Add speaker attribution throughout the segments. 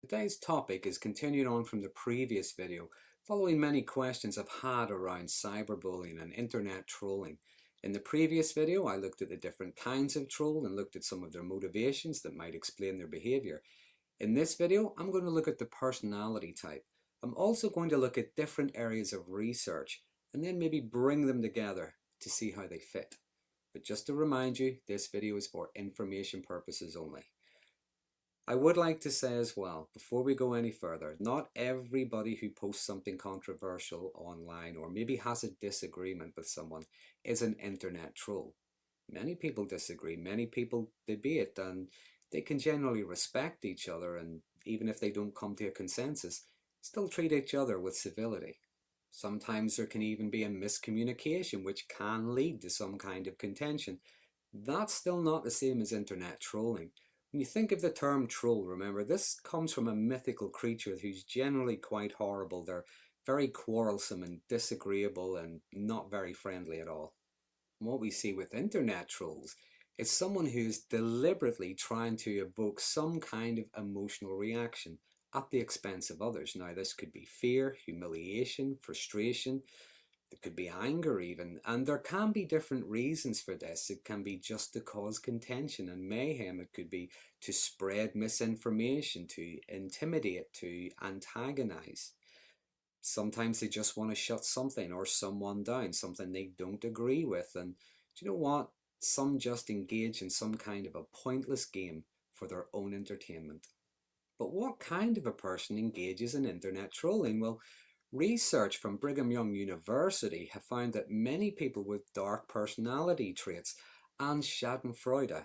Speaker 1: Today's topic is continuing on from the previous video, following many questions I've had around cyberbullying and internet trolling. In the previous video, I looked at the different kinds of troll and looked at some of their motivations that might explain their behavior. In this video, I'm going to look at the personality type. I'm also going to look at different areas of research and then maybe bring them together to see how they fit. But just to remind you, this video is for information purposes only. I would like to say as well, before we go any further, not everybody who posts something controversial online or maybe has a disagreement with someone is an internet troll. Many people disagree, many people debate, and they can generally respect each other, and even if they don't come to a consensus, still treat each other with civility. Sometimes there can even be a miscommunication which can lead to some kind of contention. That's still not the same as internet trolling. When you think of the term troll, remember this comes from a mythical creature who's generally quite horrible. They're very quarrelsome and disagreeable and not very friendly at all. And what we see with internet trolls is someone who's deliberately trying to evoke some kind of emotional reaction at the expense of others. Now this could be fear, humiliation, frustration. It could be anger even, and there can be different reasons for this. It can be just to cause contention and mayhem. It could be to spread misinformation, to intimidate, to antagonize. Sometimes they just want to shut something or someone down, something they don't agree with. And do you know what? Some just engage in some kind of a pointless game for their own entertainment. But what kind of a person engages in internet trolling? Well, research from Brigham Young University have found that many people with dark personality traits and schadenfreude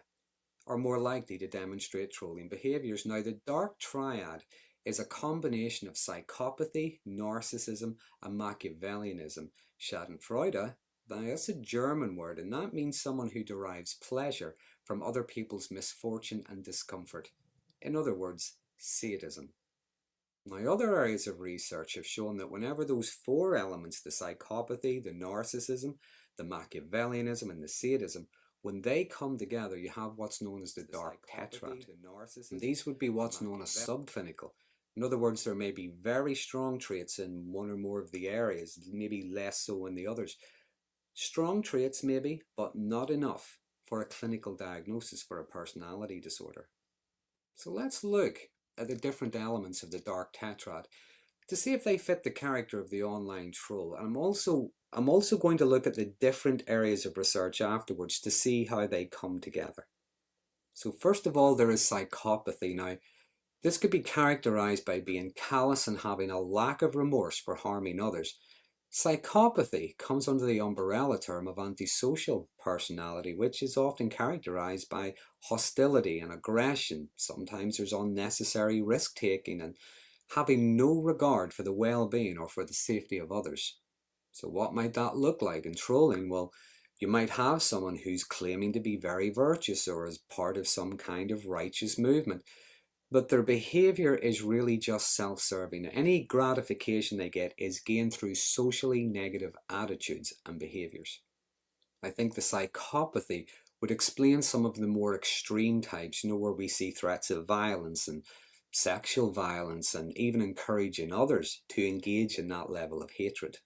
Speaker 1: are more likely to demonstrate trolling behaviors. Now, the dark triad is a combination of psychopathy, narcissism, and Machiavellianism. Schadenfreude, that's a German word, and that means someone who derives pleasure from other people's misfortune and discomfort. In other words, sadism. Now, other areas of research have shown that whenever those four elements, the psychopathy, the narcissism, the Machiavellianism, and the sadism, when they come together, you have what's known as the dark tetrad. And these would be what's known as subclinical. In other words, there may be very strong traits in one or more of the areas, maybe less so in the others. Strong traits maybe, but not enough for a clinical diagnosis for a personality disorder. So let's look at the different elements of the dark tetrad to see if they fit the character of the online troll. And I'm also going to look at the different areas of research afterwards to see how they come together. So first of all, there is psychopathy. Now, this could be characterized by being callous and having a lack of remorse for harming others. Psychopathy comes under the umbrella term of antisocial personality, which is often characterized by hostility and aggression. Sometimes there's unnecessary risk-taking and having no regard for the well-being or for the safety of others. So what might that look like in trolling? Well, you might have someone who's claiming to be very virtuous or is part of some kind of righteous movement, but their behavior is really just self-serving. Any gratification they get is gained through socially negative attitudes and behaviors. I think the psychopathy would explain some of the more extreme types, where we see threats of violence and sexual violence and even encouraging others to engage in that level of hatred.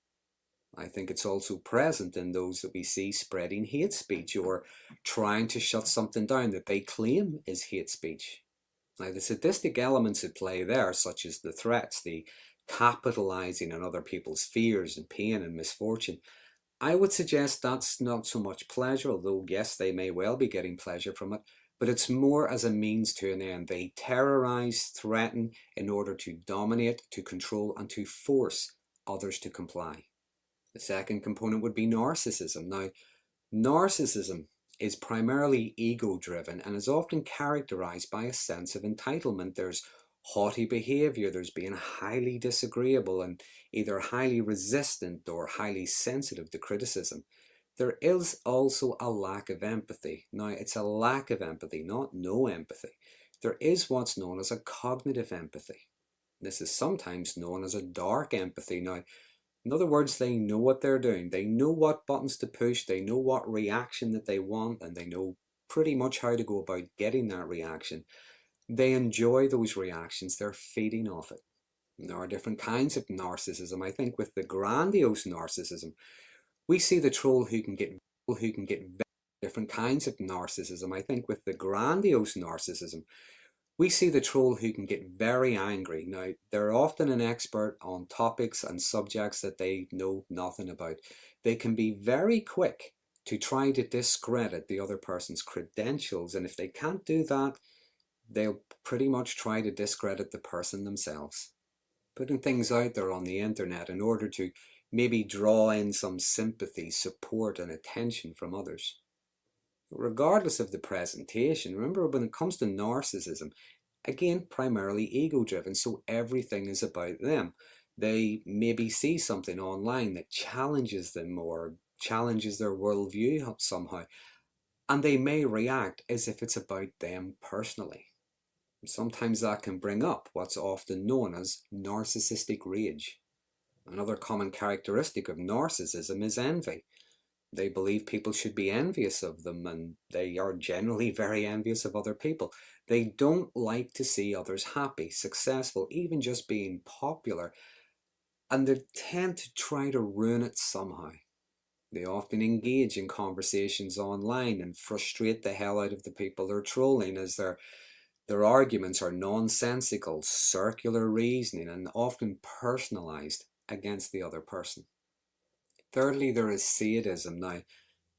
Speaker 1: I think it's also present in those that we see spreading hate speech or trying to shut something down that they claim is hate speech. Now, the sadistic elements at play there, such as the threats, the capitalizing on other people's fears and pain and misfortune, I would suggest that's not so much pleasure, although yes, they may well be getting pleasure from it, but it's more as a means to an end. They terrorize, threaten in order to dominate, to control, and to force others to comply. The second component would be narcissism. Now, narcissism is primarily ego-driven and is often characterized by a sense of entitlement. There's haughty behavior, there's being highly disagreeable and either highly resistant or highly sensitive to criticism. There is also a lack of empathy. Now, it's a lack of empathy, not no empathy. There is what's known as a cognitive empathy. This is sometimes known as a dark empathy. Now, in other words, they know what they're doing. They know what buttons to push. They know what reaction that they want, and they know pretty much how to go about getting that reaction. They enjoy those reactions, they're feeding off it. And there are different kinds of narcissism. I think with the grandiose narcissism, we see the troll who can get different kinds of narcissism. I think with the grandiose narcissism, we see the troll who can get very angry. Now, they're often an expert on topics and subjects that they know nothing about. They can be very quick to try to discredit the other person's credentials, and if they can't do that, they'll pretty much try to discredit the person themselves, putting things out there on the internet in order to maybe draw in some sympathy, support, and attention from others. Regardless of the presentation, remember when it comes to narcissism, again, primarily ego-driven, so everything is about them. They maybe see something online that challenges them or challenges their worldview somehow, and they may react as if it's about them personally. Sometimes that can bring up what's often known as narcissistic rage. Another common characteristic of narcissism is envy. They believe people should be envious of them, and they are generally very envious of other people. They don't like to see others happy, successful, even just being popular, and they tend to try to ruin it somehow. They often engage in conversations online and frustrate the hell out of the people they're trolling, as their arguments are nonsensical, circular reasoning, and often personalized against the other person. Thirdly, there is sadism. Now,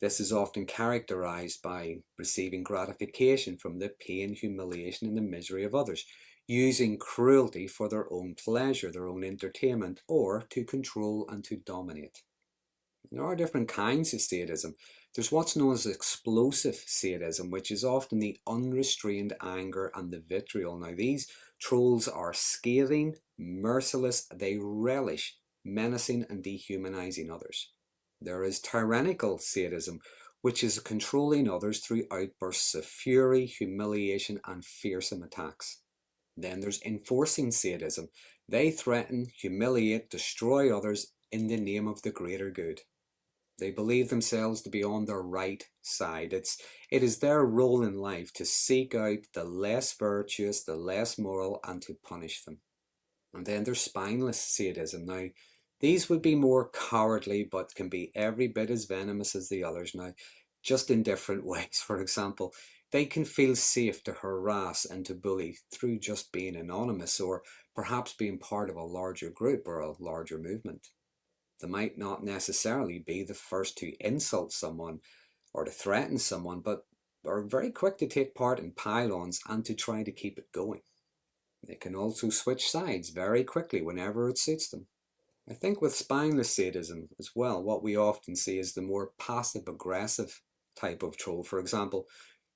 Speaker 1: this is often characterized by receiving gratification from the pain, humiliation, and the misery of others, using cruelty for their own pleasure, their own entertainment, or to control and to dominate. There are different kinds of sadism. There's what's known as explosive sadism, which is often the unrestrained anger and the vitriol. Now, these trolls are scathing, merciless, they relish menacing and dehumanizing others. There is tyrannical sadism, which is controlling others through outbursts of fury, humiliation, and fearsome attacks. Then there's enforcing sadism. They threaten, humiliate, destroy others in the name of the greater good. They believe themselves to be on the right side. It is their role in life to seek out the less virtuous, the less moral, and to punish them. And then there's spineless sadism. Now, these would be more cowardly, but can be every bit as venomous as the others. Now, just in different ways. For example, they can feel safe to harass and to bully through just being anonymous, or perhaps being part of a larger group or a larger movement. They might not necessarily be the first to insult someone or to threaten someone, but are very quick to take part in pile-ons and to try to keep it going. They can also switch sides very quickly whenever it suits them. I think with spineless sadism as well, what we often see is the more passive-aggressive type of troll. For example,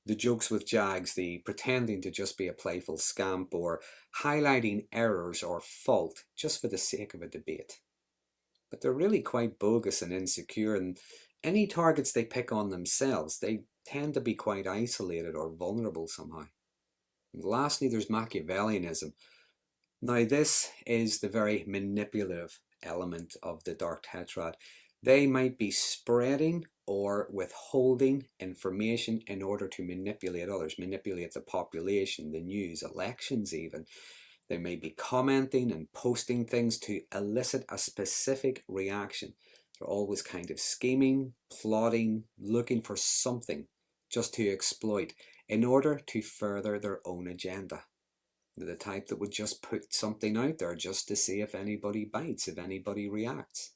Speaker 1: the jokes with Jags, the pretending to just be a playful scamp, or highlighting errors or fault just for the sake of a debate. But they're really quite bogus and insecure, and any targets they pick on themselves, they tend to be quite isolated or vulnerable somehow. And lastly, there's Machiavellianism. Now, this is the very manipulative element of the Dark Tetrad. They might be spreading or withholding information in order to manipulate others, manipulate the population, the news, elections even. They may be commenting and posting things to elicit a specific reaction. They're always kind of scheming, plotting, looking for something just to exploit in order to further their own agenda. They're the type that would just put something out there just to see if anybody bites, if anybody reacts.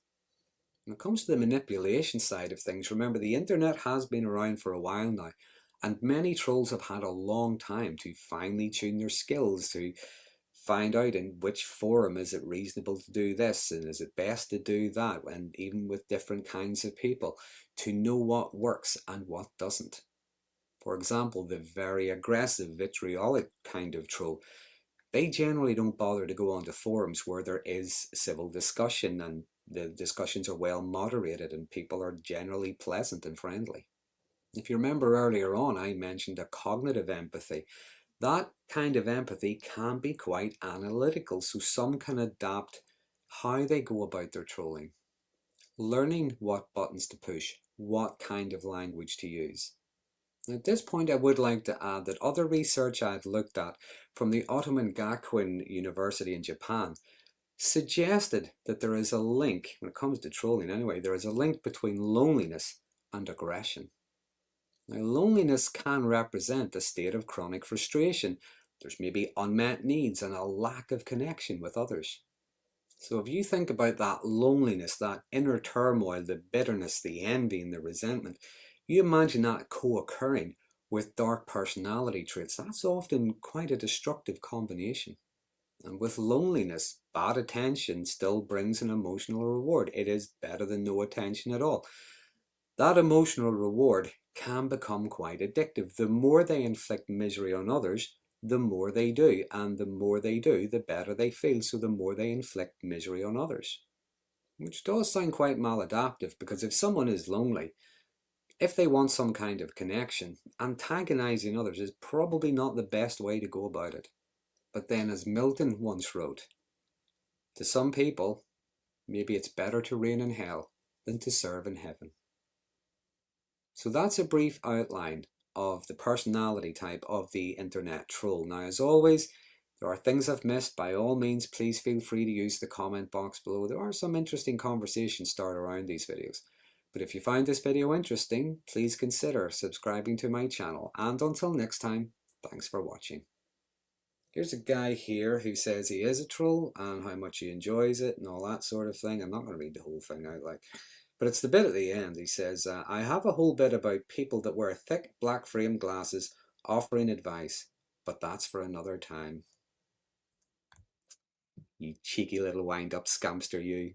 Speaker 1: When it comes to the manipulation side of things, remember the internet has been around for a while now, and many trolls have had a long time to finely tune their skills, to find out in which forum is it reasonable to do this and is it best to do that, and even with different kinds of people, to know what works and what doesn't. For example, the very aggressive, vitriolic kind of troll, they generally don't bother to go onto forums where there is civil discussion and the discussions are well moderated and people are generally pleasant and friendly. If you remember earlier on, I mentioned a cognitive empathy. That kind of empathy can be quite analytical, so some can adapt how they go about their trolling, learning what buttons to push, what kind of language to use. At this point, I would like to add that other research I had looked at from the Ottoman Gakuin University in Japan suggested that there is a link, when it comes to trolling anyway, there is a link between loneliness and aggression. Now, loneliness can represent a state of chronic frustration. There's maybe unmet needs and a lack of connection with others. So if you think about that loneliness, that inner turmoil, the bitterness, the envy and the resentment, you imagine that co-occurring with dark personality traits. That's often quite a destructive combination. And with loneliness, bad attention still brings an emotional reward. It is better than no attention at all. That emotional reward can become quite addictive. The more they inflict misery on others, the more they do, and the more they do, the better they feel, so the more they inflict misery on others. Which does sound quite maladaptive, because if someone is lonely, if they want some kind of connection, antagonizing others is probably not the best way to go about it. But then, as Milton once wrote, to some people, maybe it's better to reign in hell than to serve in heaven. So that's a brief outline of the personality type of the internet troll. Now, as always, there are things I've missed. By all means, please feel free to use the comment box below. There are some interesting conversations started around these videos. But if you find this video interesting, please consider subscribing to my channel. And until next time, thanks for watching. Here's a guy here who says he is a troll and how much he enjoys it and all that sort of thing. I'm not going to read the whole thing out, but it's the bit at the end. He says, I have a whole bit about people that wear thick black frame glasses offering advice, but that's for another time. You cheeky little wind-up scamster, you.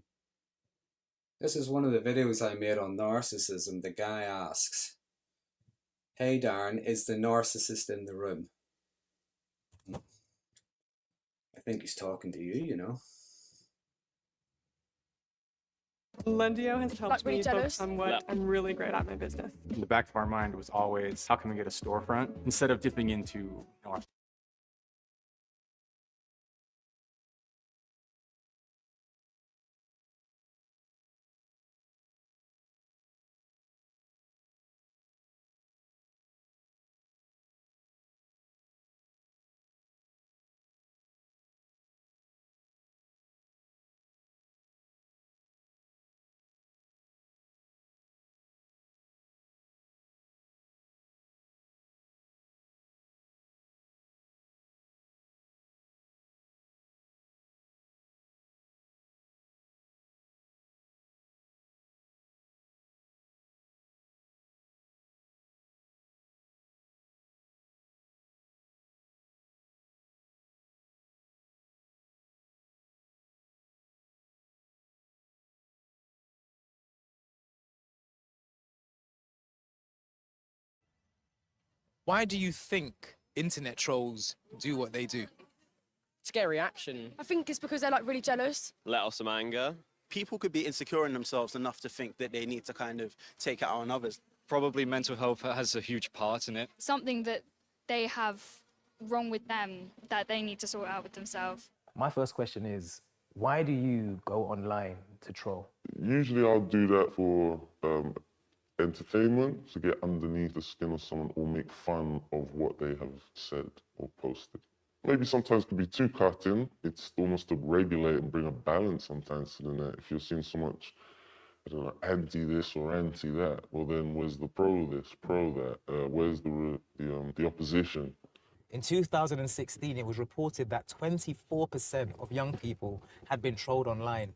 Speaker 1: This is one of the videos I made on narcissism. The guy asks, hey Darren, is the narcissist in the room? I think he's talking to you, you know.
Speaker 2: Lendio has helped me focus on what I'm really great at my business.
Speaker 3: In the back of our mind was always, how can we get a storefront instead of dipping into
Speaker 4: Why do you think internet trolls do what they do?
Speaker 5: To get a reaction.
Speaker 6: I think it's because they're like really jealous.
Speaker 5: Let off some anger.
Speaker 7: People could be insecure in themselves enough to think that they need to kind of take it out on others.
Speaker 8: Probably mental health has a huge part in it.
Speaker 6: Something that they have wrong with them that they need to sort out with themselves.
Speaker 9: My first question is, why do you go online to troll?
Speaker 10: Usually I'll do that for entertainment, to get underneath the skin of someone or make fun of what they have said or posted. Maybe sometimes it can be too cutting. It's almost to regulate and bring a balance sometimes to the net. If you're seeing so much, I don't know, anti this or anti that, well then where's the pro this, pro that? Where's the opposition?
Speaker 9: In 2016, it was reported that 24% of young people had been trolled online.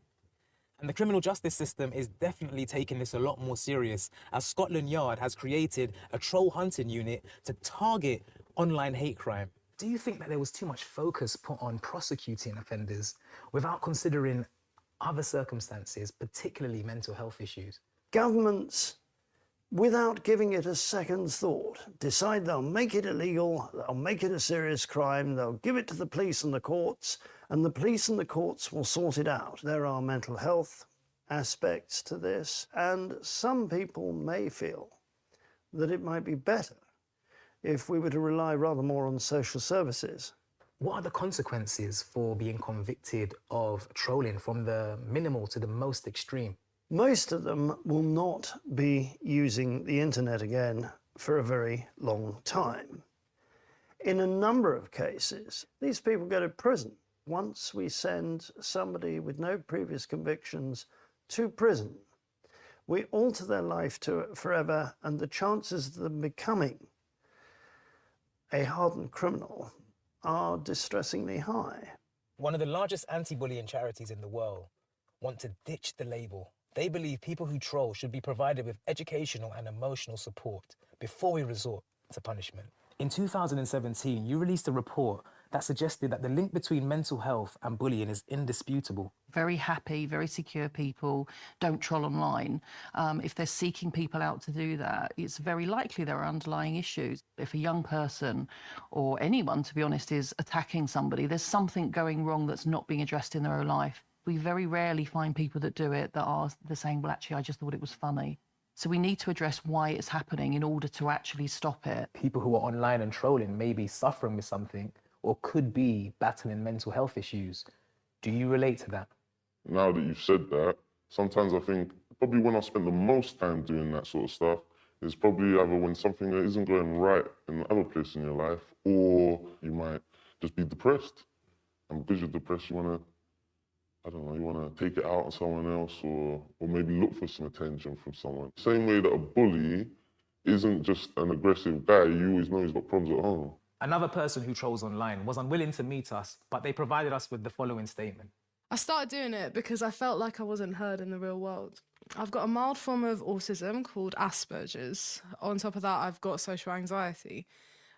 Speaker 9: And the criminal justice system is definitely taking this a lot more serious, as Scotland Yard has created a troll hunting unit to target online hate crime. Do you think that there was too much focus put on prosecuting offenders without considering other circumstances, particularly mental health issues?
Speaker 11: Governments, without giving it a second thought, decide they'll make it illegal, they'll make it a serious crime, they'll give it to the police and the courts, and the police and the courts will sort it out. There are mental health aspects to this, and some people may feel that it might be better if we were to rely rather more on social services.
Speaker 9: What are the consequences for being convicted of trolling, from the minimal to the most extreme?
Speaker 11: Most of them will not be using the internet again for a very long time. In a number of cases, these people go to prison. Once we send somebody with no previous convictions to prison, we alter their life forever, and the chances of them becoming a hardened criminal are distressingly high.
Speaker 9: One of the largest anti-bullying charities in the world want to ditch the label. They believe people who troll should be provided with educational and emotional support before we resort to punishment. In 2017, you released a report that suggested that the link between mental health and bullying is indisputable.
Speaker 12: Very happy, very secure people don't troll online. If they're seeking people out to do that, it's very likely there are underlying issues. If a young person, or anyone, to be honest, is attacking somebody, there's something going wrong that's not being addressed in their own life. We very rarely find people that do it that are saying, well, actually, I just thought it was funny. So we need to address why it's happening in order to actually stop it.
Speaker 9: People who are online and trolling may be suffering with something or could be battling mental health issues. Do you relate to that?
Speaker 10: Now that you've said that, sometimes I think probably when I spend the most time doing that sort of stuff is probably either when something that isn't going right in other place in your life, or you might just be depressed. And because you're depressed, you want to, I don't know, you want to take it out on someone else, or maybe look for some attention from someone. Same way that a bully isn't just an aggressive guy, you always know he's got problems at home.
Speaker 9: Another person who trolls online was unwilling to meet us, but they provided us with the following statement.
Speaker 2: I started doing it because I felt like I wasn't heard in the real world. I've got a mild form of autism called Asperger's. On top of that, I've got social anxiety.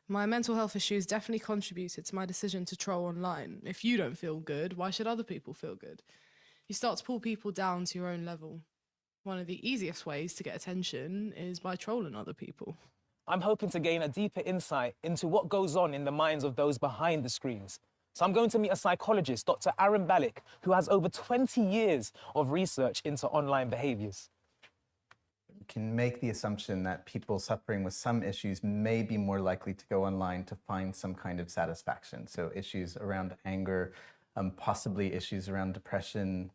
Speaker 2: My mental health issues definitely contributed to my decision to troll online. If you don't feel good, why should other people feel good? You start to pull people down to your own level. One of the easiest ways to get attention is by trolling other people.
Speaker 9: I'm hoping to gain a deeper insight into what goes on in the minds of those behind the screens. So I'm going to meet a psychologist, Dr. Aaron Balick, who has over 20 years of research into online behaviours.
Speaker 13: You can make the assumption that people suffering with some issues may be more likely to go online to find some kind of satisfaction. So issues around anger, possibly issues around depression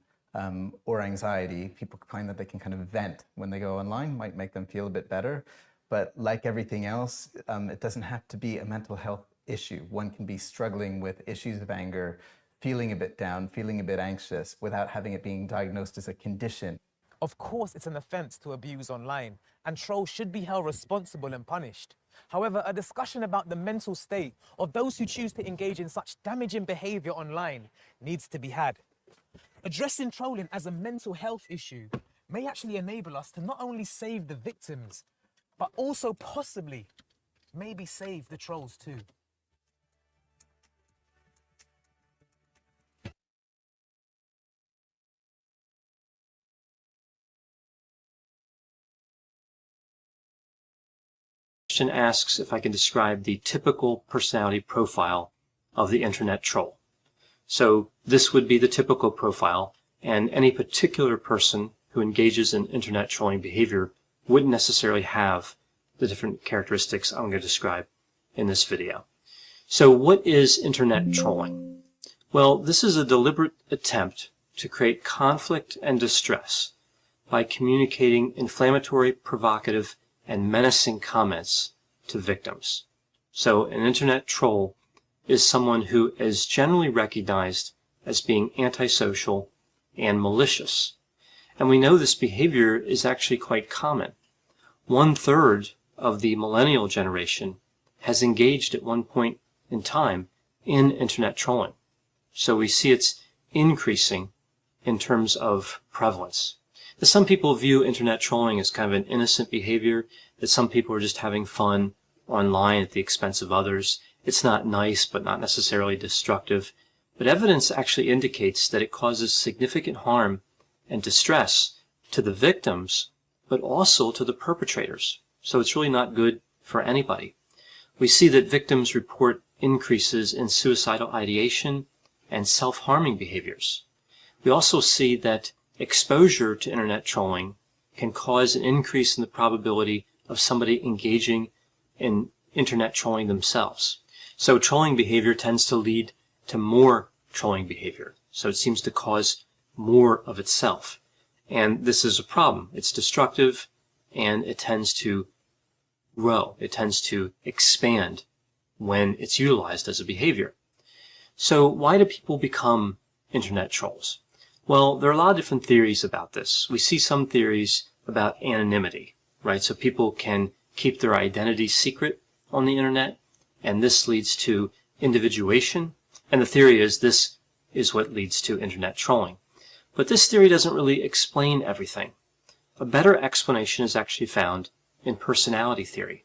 Speaker 13: or anxiety. People find that they can kind of vent when they go online, might make them feel a bit better. But like everything else, it doesn't have to be a mental health issue. One can be struggling with issues of anger, feeling a bit down, feeling a bit anxious, without having it being diagnosed as a condition.
Speaker 9: Of course, it's an offence to abuse online, and trolls should be held responsible and punished. However, a discussion about the mental state of those who choose to engage in such damaging behaviour online needs to be had. Addressing trolling as a mental health issue may actually enable us to not only save the victims, but also possibly maybe save the trolls too.
Speaker 14: Question asks if I can describe the typical personality profile of the internet troll. So this would be the typical profile, and any particular person who engages in internet trolling behavior wouldn't necessarily have the different characteristics I'm going to describe in this video. So what is internet trolling? Well, this is a deliberate attempt to create conflict and distress by communicating inflammatory, provocative, and menacing comments to victims. So an internet troll is someone who is generally recognized as being antisocial and malicious. And we know this behavior is actually quite common. 1/3 of the millennial generation has engaged at one point in time in internet trolling. So we see it's increasing in terms of prevalence. Now, some people view internet trolling as kind of an innocent behavior, that some people are just having fun online at the expense of others. It's not nice, but not necessarily destructive. But evidence actually indicates that it causes significant harm and distress to the victims, but also to the perpetrators. So it's really not good for anybody. We see that victims report increases in suicidal ideation and self-harming behaviors. We also see that exposure to internet trolling can cause an increase in the probability of somebody engaging in internet trolling themselves. So trolling behavior tends to lead to more trolling behavior. So it seems to cause more of itself. And this is a problem. It's destructive, and it tends to grow. It tends to expand when it's utilized as a behavior. So why do people become internet trolls? Well, there are a lot of different theories about this. We see some theories about anonymity, right? So people can keep their identity secret on the internet, and this leads to individuation. And the theory is this is what leads to internet trolling. But this theory doesn't really explain everything. A better explanation is actually found in personality theory.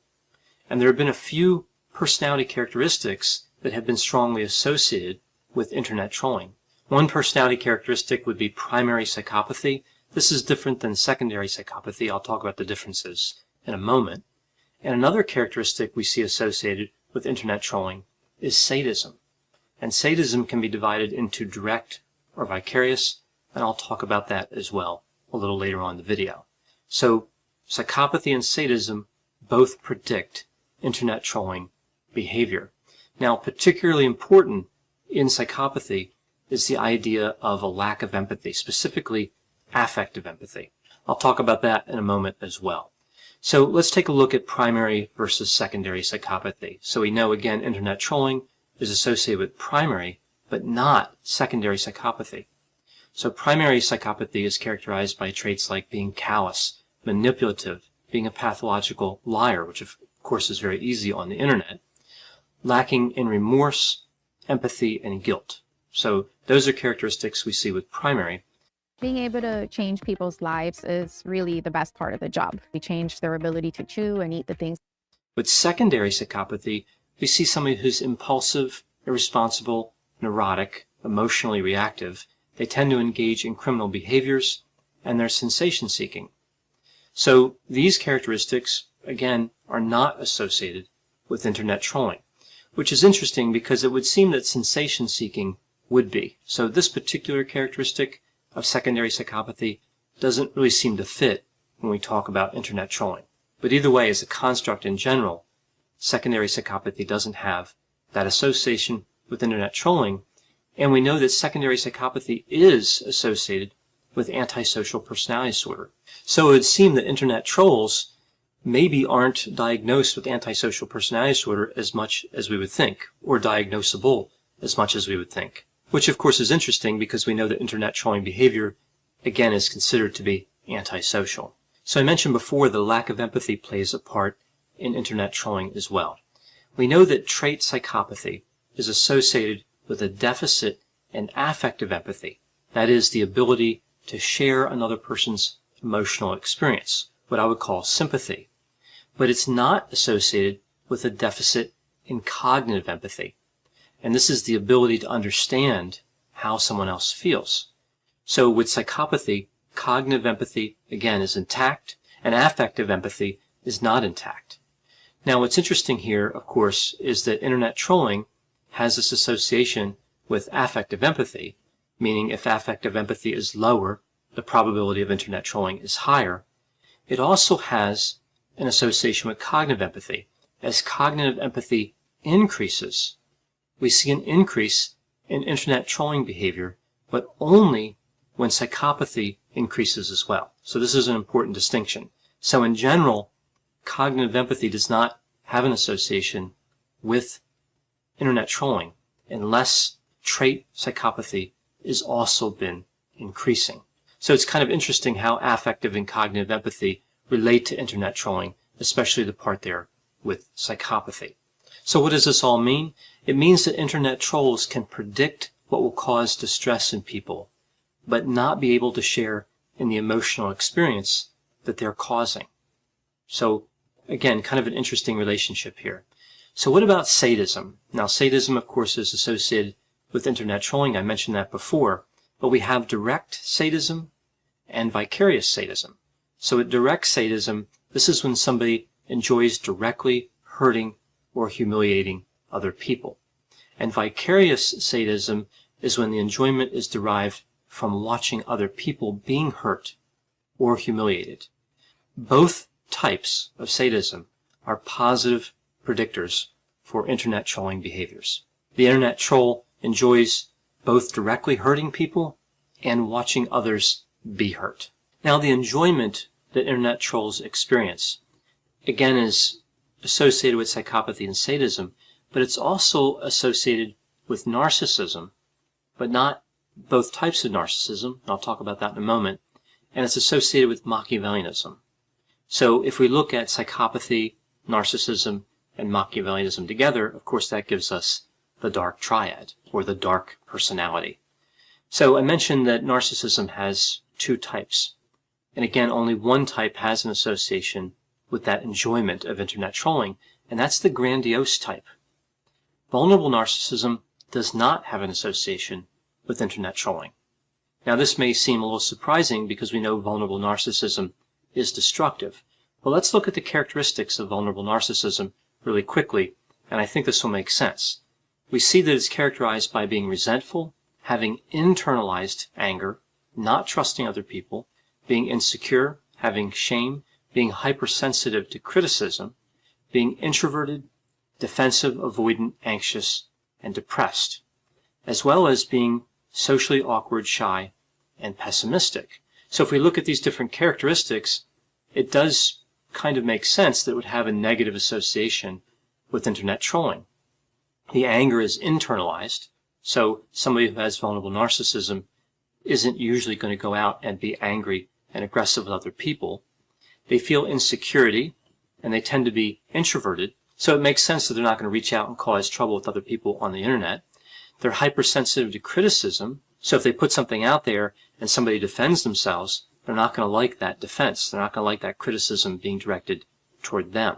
Speaker 14: And there have been a few personality characteristics that have been strongly associated with internet trolling. One personality characteristic would be primary psychopathy. This is different than secondary psychopathy. I'll talk about the differences in a moment. And another characteristic we see associated with internet trolling is sadism. And sadism can be divided into direct or vicarious, and I'll talk about that as well a little later on in the video. So psychopathy and sadism both predict internet trolling behavior. Now, particularly important in psychopathy is the idea of a lack of empathy, specifically affective empathy. I'll talk about that in a moment as well. So let's take a look at primary versus secondary psychopathy. So we know, again, internet trolling is associated with primary, but not secondary psychopathy. So primary psychopathy is characterized by traits like being callous, manipulative, being a pathological liar, which of course is very easy on the internet, lacking in remorse, empathy, and guilt. So those are characteristics we see with primary.
Speaker 15: Being able to change people's lives is really the best part of the job. We change their ability to chew and eat the things.
Speaker 14: With secondary psychopathy, we see somebody who's impulsive, irresponsible, neurotic, emotionally reactive. They tend to engage in criminal behaviors, and they're sensation-seeking. So these characteristics, again, are not associated with internet trolling, which is interesting because it would seem that sensation-seeking would be. So this particular characteristic of secondary psychopathy doesn't really seem to fit when we talk about internet trolling. But either way, as a construct in general, secondary psychopathy doesn't have that association with internet trolling, and we know that secondary psychopathy is associated with antisocial personality disorder. So it would seem that internet trolls maybe aren't diagnosed with antisocial personality disorder as much as we would think, or diagnosable as much as we would think. Which of course is interesting because we know that internet trolling behavior, again, is considered to be antisocial. So I mentioned before the lack of empathy plays a part in internet trolling as well. We know that trait psychopathy is associated with a deficit in affective empathy. That is the ability to share another person's emotional experience, what I would call sympathy. But it's not associated with a deficit in cognitive empathy. And this is the ability to understand how someone else feels. So with psychopathy, cognitive empathy, again, is intact, and affective empathy is not intact. Now, what's interesting here, of course, is that internet trolling has this association with affective empathy, meaning if affective empathy is lower, the probability of internet trolling is higher. It also has an association with cognitive empathy. As cognitive empathy increases, we see an increase in internet trolling behavior, but only when psychopathy increases as well. So this is an important distinction. So in general, cognitive empathy does not have an association with internet trolling unless trait psychopathy is also been increasing. So it's kind of interesting how affective and cognitive empathy relate to internet trolling, especially the part there with psychopathy. So what does this all mean? It means that internet trolls can predict what will cause distress in people, but not be able to share in the emotional experience that they're causing. So again, kind of an interesting relationship here. So what about sadism? Now, sadism, of course, is associated with internet trolling. I mentioned that before. But we have direct sadism and vicarious sadism. So with direct sadism, this is when somebody enjoys directly hurting or humiliating other people. And vicarious sadism is when the enjoyment is derived from watching other people being hurt or humiliated. Both types of sadism are positive predictors for internet trolling behaviors. The internet troll enjoys both directly hurting people and watching others be hurt. Now, the enjoyment that internet trolls experience, again, is associated with psychopathy and sadism, but it's also associated with narcissism, but not both types of narcissism. I'll talk about that in a moment. And it's associated with Machiavellianism. So if we look at psychopathy, narcissism, and Machiavellianism together, of course that gives us the dark triad, or the dark personality. So I mentioned that narcissism has two types. And again, only one type has an association with that enjoyment of internet trolling, and that's the grandiose type. Vulnerable narcissism does not have an association with internet trolling. Now this may seem a little surprising because we know vulnerable narcissism is destructive. But let's look at the characteristics of vulnerable narcissism really quickly, and I think this will make sense. We see that it's characterized by being resentful, having internalized anger, not trusting other people, being insecure, having shame, being hypersensitive to criticism, being introverted, defensive, avoidant, anxious, and depressed, as well as being socially awkward, shy, and pessimistic. So if we look at these different characteristics, it does kind of make sense that it would have a negative association with internet trolling. The anger is internalized, so somebody who has vulnerable narcissism isn't usually going to go out and be angry and aggressive with other people. They feel insecurity, and they tend to be introverted, so it makes sense that they're not going to reach out and cause trouble with other people on the internet. They're hypersensitive to criticism, so if they put something out there and somebody defends themselves, they're not going to like that defense. They're not going to like that criticism being directed toward them.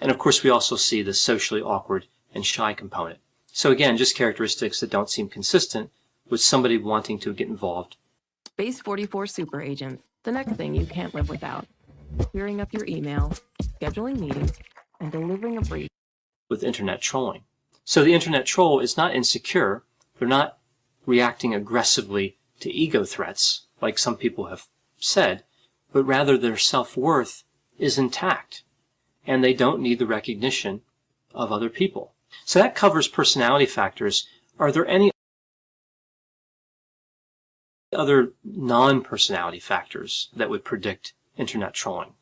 Speaker 14: And of course, we also see the socially awkward and shy component. So again, just characteristics that don't seem consistent with somebody wanting to get involved.
Speaker 16: Space 44 Super Agent, the next thing you can't live without. Clearing up your email, scheduling meetings, and delivering a brief.
Speaker 14: With internet trolling. So the internet troll is not insecure. They're not reacting aggressively to ego threats, like some people have said, but rather their self-worth is intact, and they don't need the recognition of other people. So that covers personality factors. Are there any other non-personality factors that would predict internet trolling?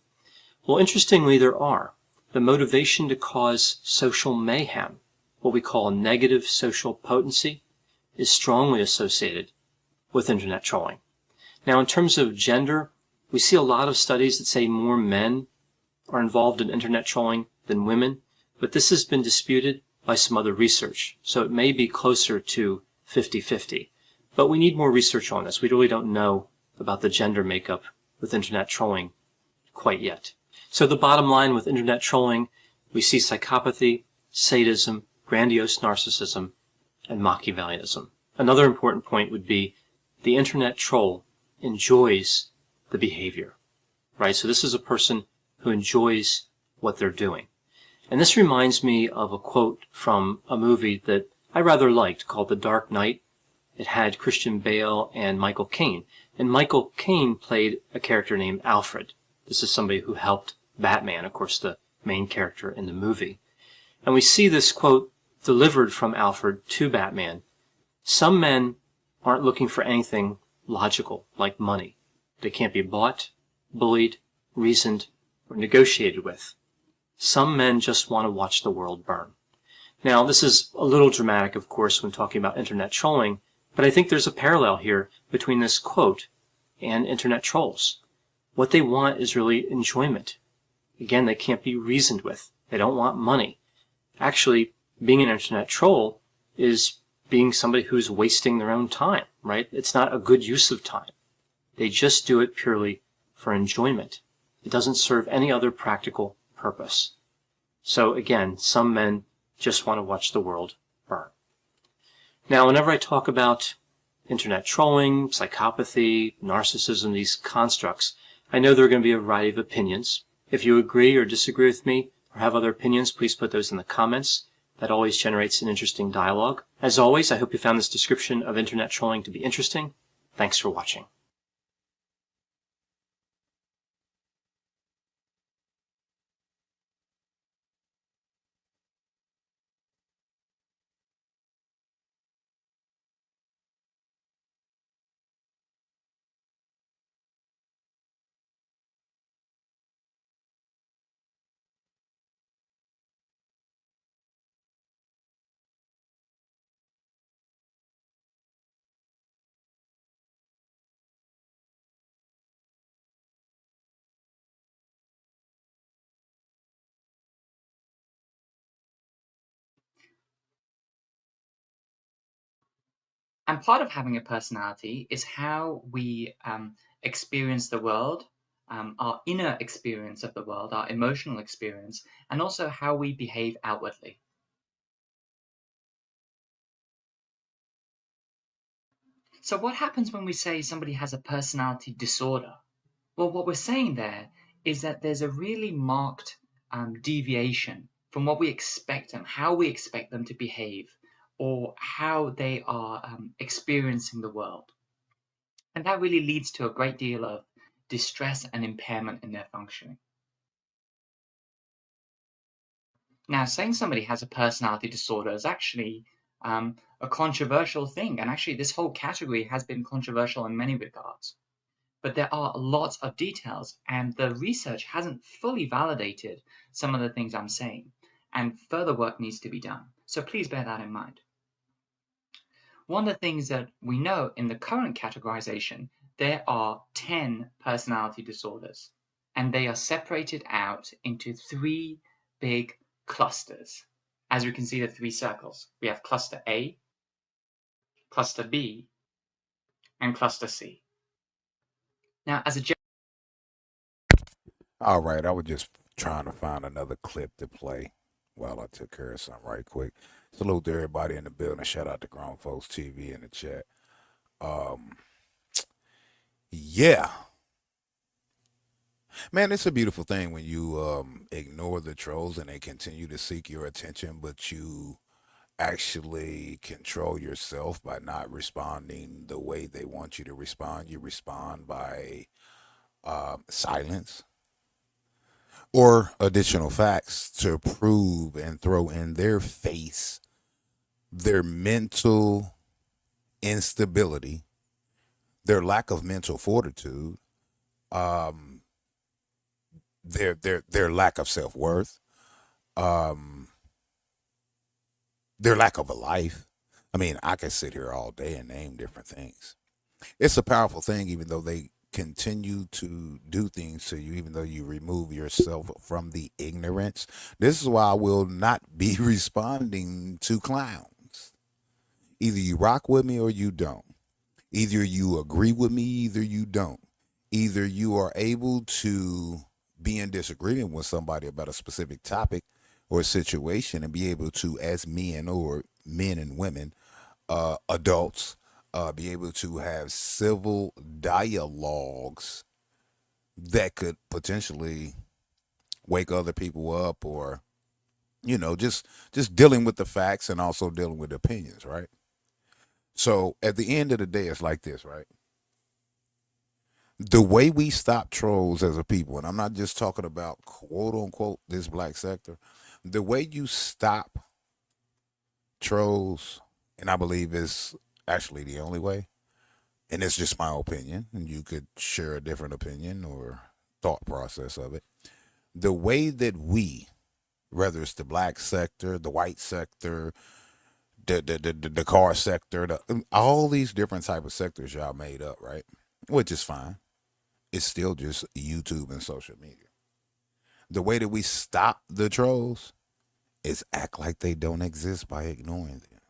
Speaker 14: Well, interestingly, there are. The motivation to cause social mayhem, what we call negative social potency, is strongly associated with internet trolling. Now, in terms of gender, we see a lot of studies that say more men are involved in internet trolling than women, but this has been disputed by some other research, so it may be closer to 50-50. But we need more research on this. We really don't know about the gender makeup with internet trolling quite yet. So the bottom line with internet trolling, we see psychopathy, sadism, grandiose narcissism, and Machiavellianism. Another important point would be the internet troll enjoys the behavior, right? So this is a person who enjoys what they're doing. And this reminds me of a quote from a movie that I rather liked called The Dark Knight. It had Christian Bale and Michael Caine. And Michael Caine played a character named Alfred. This is somebody who helped Batman, of course, the main character in the movie. And we see this quote delivered from Alfred to Batman. Some men aren't looking for anything logical, like money. They can't be bought, bullied, reasoned, or negotiated with. Some men just want to watch the world burn. Now, this is a little dramatic, of course, when talking about internet trolling, but I think there's a parallel here between this quote and internet trolls. What they want is really enjoyment. Again, they can't be reasoned with. They don't want money. Actually, being an internet troll is being somebody who's wasting their own time, right? It's not a good use of time. They just do it purely for enjoyment. It doesn't serve any other practical purpose. So again, some men just want to watch the world burn. Now, whenever I talk about internet trolling, psychopathy, narcissism, these constructs, I know there are going to be a variety of opinions. If you agree or disagree with me or have other opinions, please put those in the comments. That always generates an interesting dialogue. As always, I hope you found this description of internet trolling to be interesting. Thanks for watching.
Speaker 17: And part of having a personality is how we experience the world, our inner experience of the world, our emotional experience, and also how we behave outwardly. So what happens when we say somebody has a personality disorder? Well, what we're saying there is that there's a really marked deviation from what we expect them, how we expect them to behave, or how they are experiencing the world. And that really leads to a great deal of distress and impairment in their functioning. Now, saying somebody has a personality disorder is actually a controversial thing, and actually this whole category has been controversial in many regards. But there are lots of details, and the research hasn't fully validated some of the things I'm saying, and further work needs to be done. So please bear that in mind. One of the things that we know in the current categorization, there are 10 personality disorders, and they are separated out into 3 big clusters. As we can see, the 3 circles. We have cluster A, cluster B, and cluster C. Now, as a
Speaker 18: All right, I was just trying to find another clip to play while I took care of something right quick. Salute to everybody in the building. Shout out to Grown Folks TV in the chat. Yeah. Man, it's a beautiful thing when you ignore the trolls and they continue to seek your attention, but you actually control yourself by not responding the way they want you to respond. You respond by silence or additional facts to prove and throw in their face their mental instability, their lack of mental fortitude, their lack of self-worth, their lack of a life. I mean, I could sit here all day and name different things. It's a powerful thing, even though they continue to do things to you, even though you remove yourself from the ignorance. This is why I will not be responding to clowns. Either you rock with me or you don't. Either you agree with me, either you don't. Either you are able to be in disagreement with somebody about a specific topic or situation and be able to, as men or men and women, adults, be able to have civil dialogues that could potentially wake other people up, or, you know, just dealing with the facts and also dealing with opinions, right? So at the end of the day, it's like this, right? The way we stop trolls as a people, and I'm not just talking about quote unquote this black sector, the way you stop trolls, and I believe is actually the only way, and it's just my opinion, and you could share a different opinion or thought process of it. The way that we, whether it's the black sector, the white sector, the car sector, all these different type of sectors y'all made up, right? Which is fine. It's still just YouTube and social media. The way that we stop the trolls is act like they don't exist by ignoring them.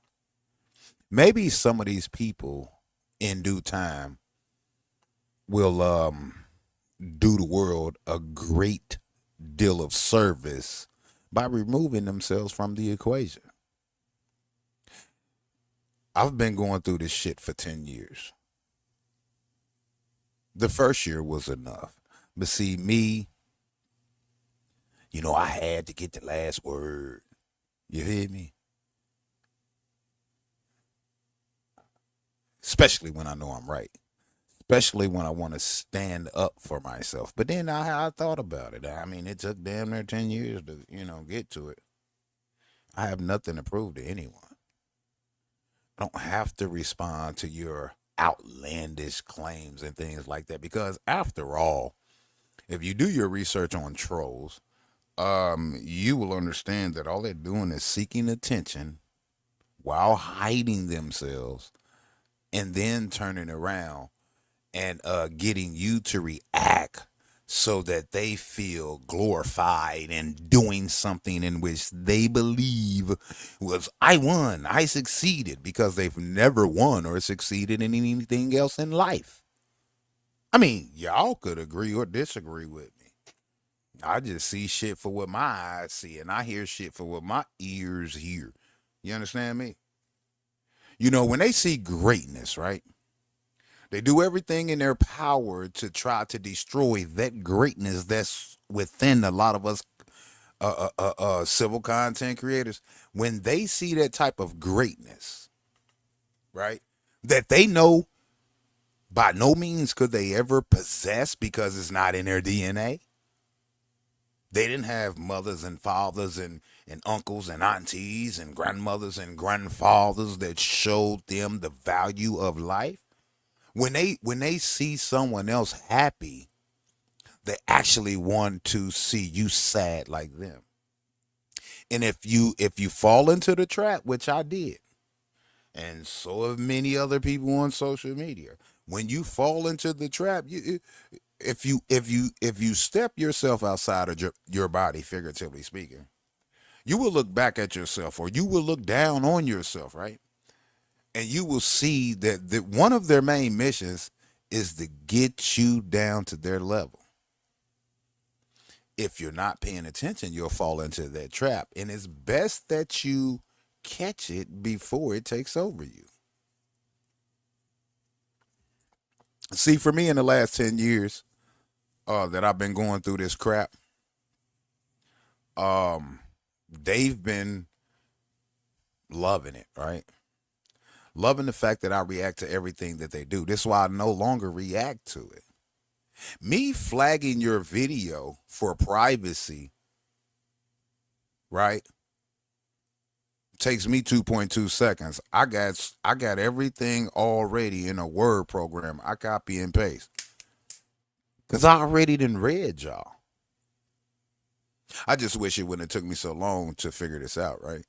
Speaker 18: Maybe some of these people in due time will do the world a great deal of service by removing themselves from the equation. I've been going through this shit for 10 years. The first year was enough. But see, me, you know, I had to get the last word. You hear me? Especially when I know I'm right. Especially when I want to stand up for myself. But then I thought about it. I mean, it took damn near 10 years to, you know, get to it. I have nothing to prove to anyone. I don't have to respond to your outlandish claims and things like that, because after all, if you do your research on trolls, you will understand that all they're doing is seeking attention while hiding themselves and then turning around and getting you to react so that they feel glorified and doing something in which they believe was, I won, I succeeded, because they've never won or succeeded in anything else in life. I mean, y'all could agree or disagree with me. I just see shit for what my eyes see, and I hear shit for what my ears hear. You understand me? You know, when they see greatness, right? They do everything in their power to try to destroy that greatness that's within a lot of us civil content creators. When they see that type of greatness, right, that they know by no means could they ever possess because it's not in their DNA. They didn't have mothers and fathers and uncles and aunties and grandmothers and grandfathers that showed them the value of life. When they see someone else happy, they actually want to see you sad like them. And if you fall into the trap, which I did, and so have many other people on social media, when you fall into the trap, if you step yourself outside of your body, figuratively speaking, you will look back at yourself, or you will look down on yourself, right? And you will see that one of their main missions is to get you down to their level. If you're not paying attention, you'll fall into that trap. And it's best that you catch it before it takes over you. See, for me in the last 10 years that I've been going through this crap, they've been loving it, right? Loving the fact that I react to everything that they do. This is why I no longer react to it. Me flagging your video for privacy, right, takes me 2.2 seconds. I got everything already in a Word program. I copy and paste. Because I already done read y'all. I just wish it wouldn't have took me so long to figure this out, right?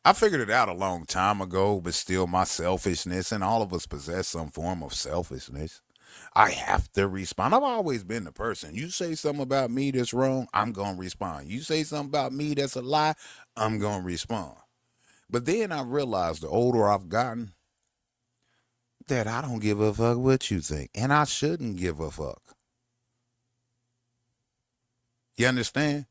Speaker 18: I figured it out a long time ago, but still my selfishness, and all of us possess some form of selfishness. I have to respond. I've always been the person. You say something about me that's wrong, I'm going to respond. You say something about me that's a lie, I'm going to respond. But then I realized the older I've gotten, that I don't give a fuck what you think. And I shouldn't give a fuck. You understand?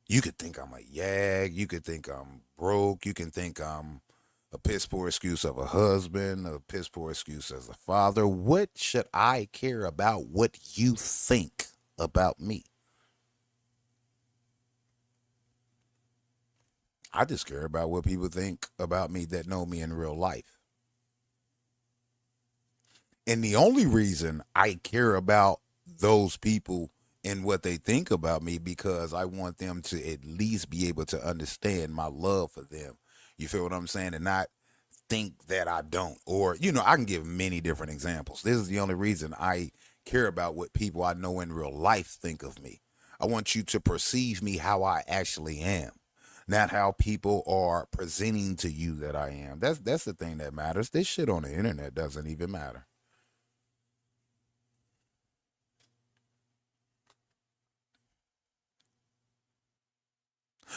Speaker 18: You could think I'm a yag. You could think I'm broke. You can think I'm a piss poor excuse of a husband, a piss poor excuse as a father. What should I care about what you think about me? I just care about what people think about me that know me in real life. And the only reason I care about those people and what they think about me, because I want them to at least be able to understand my love for them. You feel what I'm saying? And not think that I don't. Or, I can give many different examples. This is the only reason I care about what people I know in real life think of me. I want you to perceive me how I actually am, not how people are presenting to you that I am. That's the thing that matters. This shit on the internet doesn't even matter.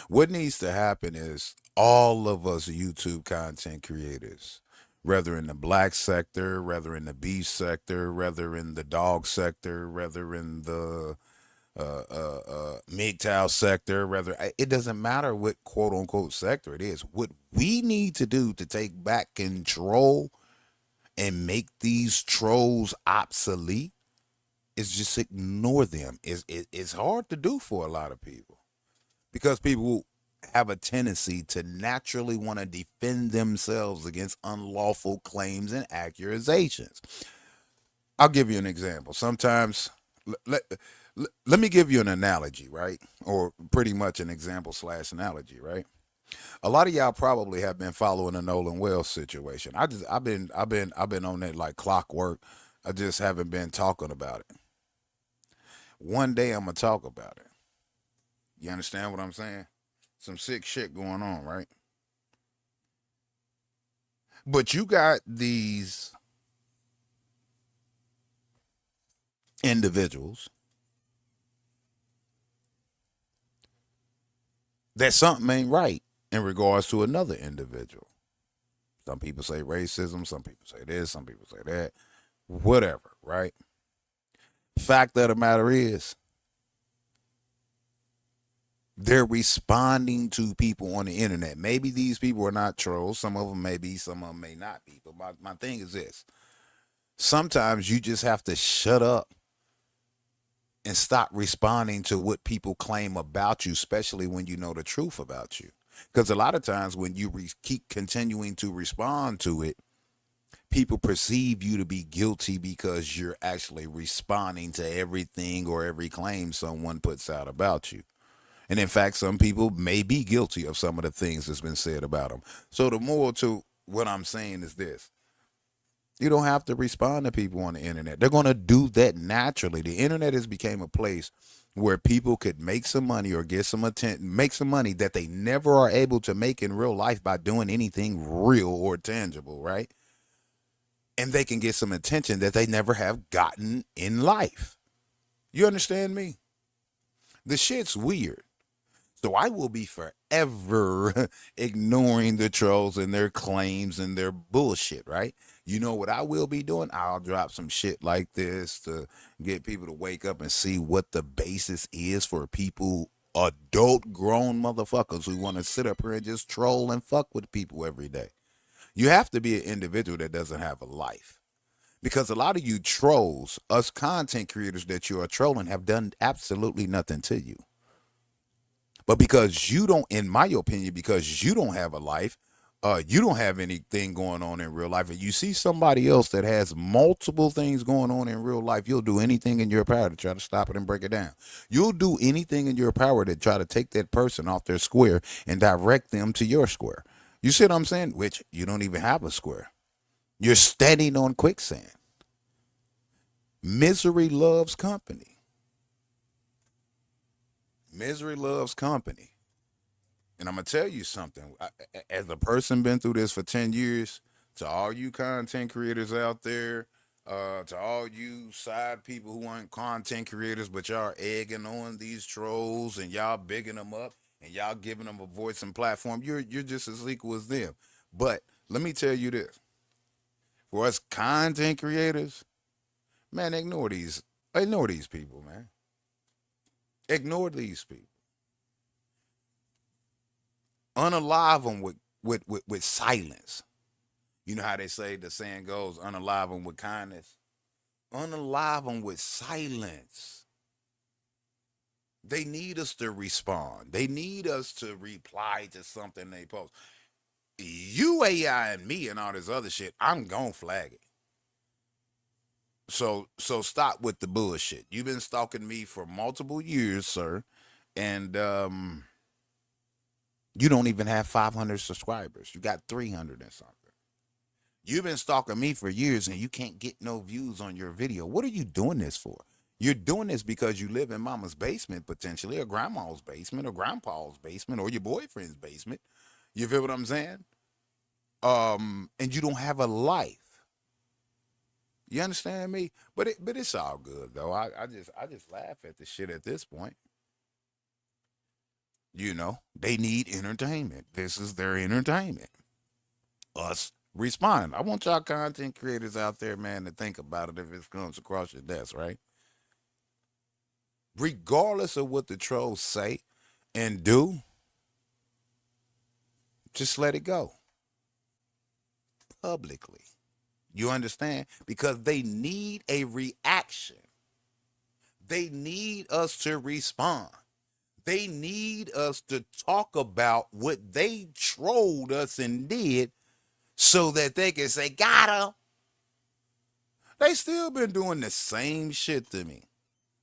Speaker 18: What needs to happen is all of us YouTube content creators, whether in the black sector, whether in the beef sector, whether in the dog sector, whether in the MGTOW sector, it doesn't matter what quote unquote sector it is. What we need to do to take back control and make these trolls obsolete is just ignore them. It's hard to do for a lot of people, because people have a tendency to naturally want to defend themselves against unlawful claims and accusations. I'll give you an example. Sometimes, let me give you an analogy, right? Or pretty much an example / analogy, right? A lot of y'all probably have been following the Nolan Wells situation. I've been on it like clockwork. I just haven't been talking about it. One day I'm gonna talk about it. You understand what I'm saying? Some sick shit going on, right? But you got these individuals that something ain't right in regards to another individual. Some people say racism, some people say this, some people say that, whatever, right? Fact of the matter is, they're responding to people on the internet. Maybe these people are not trolls. Some of them may be, some of them may not be. But my thing is this. Sometimes you just have to shut up and stop responding to what people claim about you, especially when you know the truth about you. Because a lot of times when you keep continuing to respond to it, people perceive you to be guilty because you're actually responding to everything or every claim someone puts out about you. And in fact, some people may be guilty of some of the things that's been said about them. So the moral to what I'm saying is this. You don't have to respond to people on the internet. They're going to do that naturally. The internet has become a place where people could make some money or get some attention, make some money that they never are able to make in real life by doing anything real or tangible, right? And they can get some attention that they never have gotten in life. You understand me? The shit's weird. So I will be forever ignoring the trolls and their claims and their bullshit, right? You know what I will be doing? I'll drop some shit like this to get people to wake up and see what the basis is for people, adult grown motherfuckers who want to sit up here and just troll and fuck with people every day. You have to be an individual that doesn't have a life. Because a lot of you trolls, us content creators that you are trolling, have done absolutely nothing to you. But because you don't, in my opinion, because you don't have a life, you don't have anything going on in real life, and you see somebody else that has multiple things going on in real life, you'll do anything in your power to try to stop it and break it down. You'll do anything in your power to try to take that person off their square and direct them to your square. You see what I'm saying? Which you don't even have a square. You're standing on quicksand. Misery loves company. Misery loves company. And I'm going to tell you something. As a person been through this for 10 years, to all you content creators out there, to all you side people who aren't content creators, but y'all are egging on these trolls and y'all bigging them up and y'all giving them a voice and platform, you're just as equal as them. But let me tell you this. For us content creators, man, ignore these people, man. Ignore these people. Unalive them with silence. You know how they say, the saying goes, unalive them with kindness. Unalive them with silence. They need us to respond. They need us to reply to something they post. You, AI, and me and all this other shit, I'm gonna flag it. So stop with the bullshit. You've been stalking me for multiple years, sir, and you don't even have 500 subscribers. You got 300 and something. You've been stalking me for years and you can't get no views on your video. What are you doing this for? You're doing this because you live in mama's basement, potentially, or grandma's basement, or grandpa's basement, or your boyfriend's basement. You feel what I'm saying? And you don't have a life. You understand me? But it's all good though. I just laugh at the shit at this point. You know, they need entertainment. This is their entertainment. Us responding. I want y'all content creators out there, man, to think about it if it comes across your desk, right? Regardless of what the trolls say and do, just let it go. Publicly. You understand? Because they need a reaction. They need us to respond. They need us to talk about what they trolled us and did so that they can say, got him. They still been doing the same shit to me.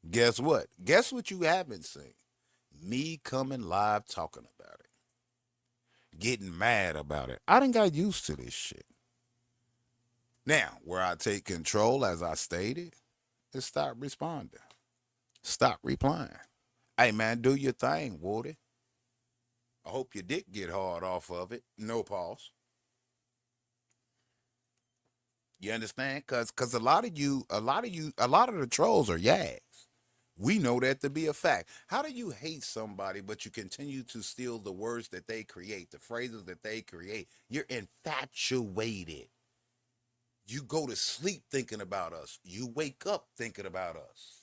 Speaker 18: Guess what? Guess what you haven't seen? Me coming live talking about it. Getting mad about it. I done got used to this shit. Now, where I take control, as I stated, is stop responding. Stop replying. Hey, man, do your thing, Woody. I hope your dick get hard off of it. No pause. You understand? Cause a lot of the trolls are yags. We know that to be a fact. How do you hate somebody, but you continue to steal the words that they create, the phrases that they create? You're infatuated. You go to sleep thinking about us. You wake up thinking about us.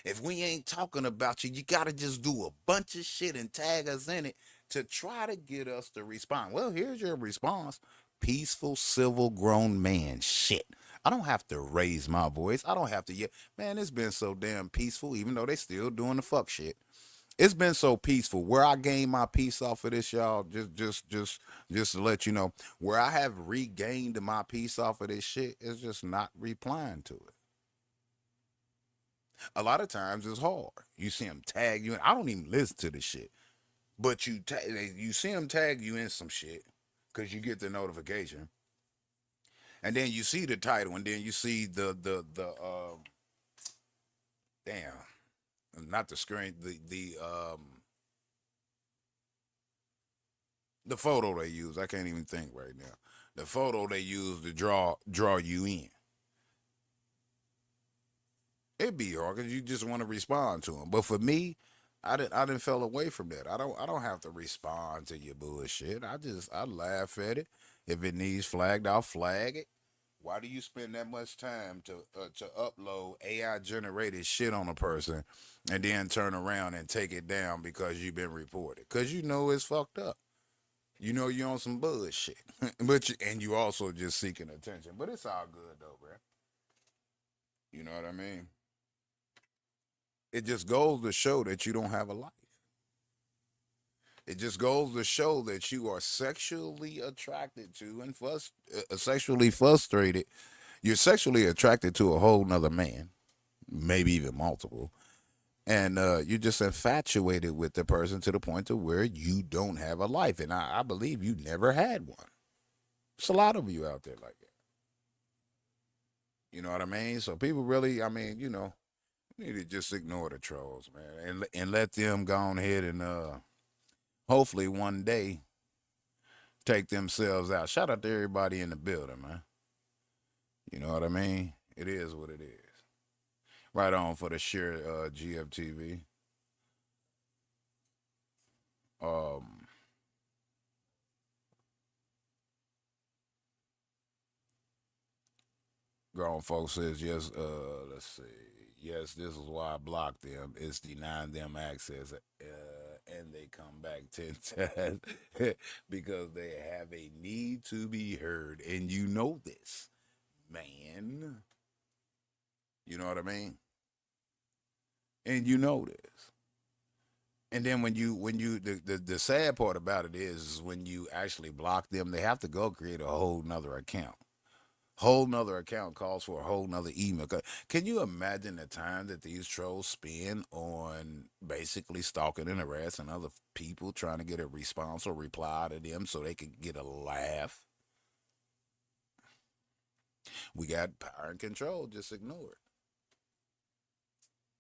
Speaker 18: If we ain't talking about you, you got to just do a bunch of shit and tag us in it to try to get us to respond. Well, here's your response. Peaceful, civil, grown man shit. I don't have to raise my voice. I don't have to yet. Man, it's been so damn peaceful, even though they still doing the fuck shit. It's been so peaceful. Where I gained my peace off of this, y'all, just to let you know, where I have regained my peace off of this shit is just not replying to it. A lot of times it's hard. You see them tag you in. I don't even listen to the shit, but you see them tag you in some shit because you get the notification, and then you see the title, and then you see the damn, not the screen, the photo they use. I can't even think right now. The photo they use to draw you in. It'd be hard because you just want to respond to them. But for me, I didn't fell away from that. I don't have to respond to your bullshit. I laugh at it. If it needs flagged, I'll flag it. Why do you spend that much time to upload AI generated shit on a person and then turn around and take it down because you've been reported? Because you know it's fucked up. You know you're on some bullshit. And you also just seeking attention. But it's all good though, bro. You know what I mean? It just goes to show that you don't have a life. It just goes to show that you are sexually attracted to and sexually frustrated. You're sexually attracted to a whole nother man, maybe even multiple. And you're just infatuated with the person to the point to where you don't have a life. And I believe you never had one. There's a lot of you out there like that. You know what I mean? So people really, I mean, you know, need to just ignore the trolls, man, and let them go on ahead and hopefully one day take themselves out. Shout out to everybody in the building, man. You know what I mean? It is what it is. Right on for the share GFTV. Grown folks says yes. Let's see. Yes, this is why I blocked them. It's denying them access, and they come back 10 times because they have a need to be heard. And you know this, man. You know what I mean? And you know this. And then the sad part about it is when you actually block them, they have to go create a whole nother account. Whole nother account calls for a whole nother email. Can you imagine the time that these trolls spend on basically stalking and harassing other people, trying to get a response or reply to them so they can get a laugh? We got power and control. Just ignore it.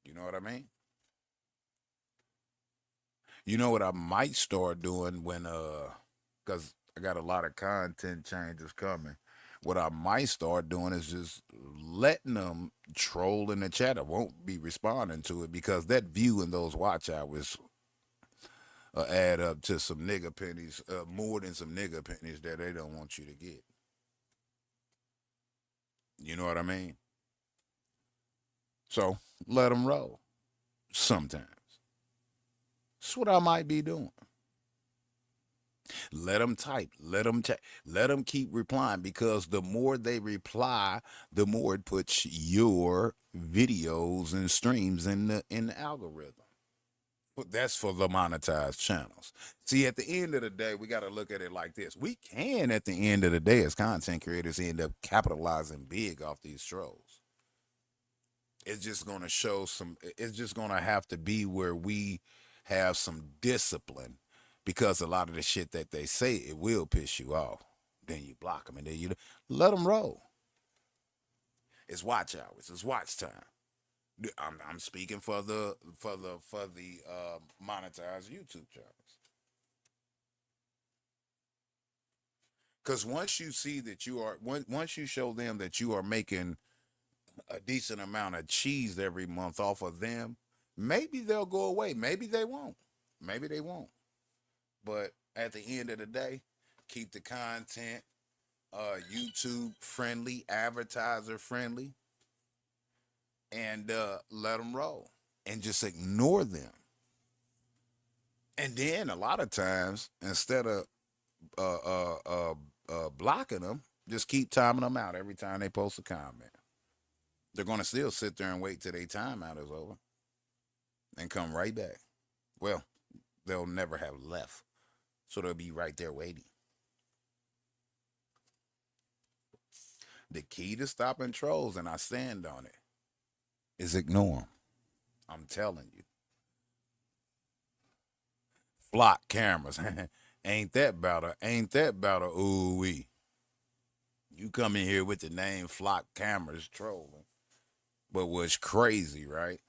Speaker 18: You know what I mean? You know what I might start doing when, because I got a lot of content changes coming. What I might start doing is just letting them troll in the chat. I won't be responding to it because that view and those watch hours add up to some nigga pennies, more than some nigga pennies that they don't want you to get. You know what I mean? So let them roll sometimes. That's what I might be doing. Let them type, let them keep replying, because the more they reply, the more it puts your videos and streams in the algorithm. But that's for the monetized channels. See, at the end of the day, we got to look at it like this. We can, at the end of the day, as content creators, end up capitalizing big off these trolls. It's just going to show it's just going to have to be where we have some discipline. Because a lot of the shit that they say, it will piss you off. Then you block them, and then you let them roll. It's watch hours. It's watch time. I'm speaking for the monetized YouTube channels. Because once you see that once you show them that you are making a decent amount of cheese every month off of them, maybe they'll go away. Maybe they won't. Maybe they won't. But at the end of the day, keep the content YouTube friendly, advertiser friendly, and let them roll, and just ignore them. And then a lot of times, instead of blocking them, just keep timing them out every time they post a comment. They're going to still sit there and wait till their timeout is over and come right back. Well, they'll never have left, so they'll be right there waiting. The key to stopping trolls, and I stand on it, is ignore them. I'm telling you. Flock cameras. Ain't that about a ooh-wee. You come in here with the name Flock Cameras trolling. But what's crazy, right?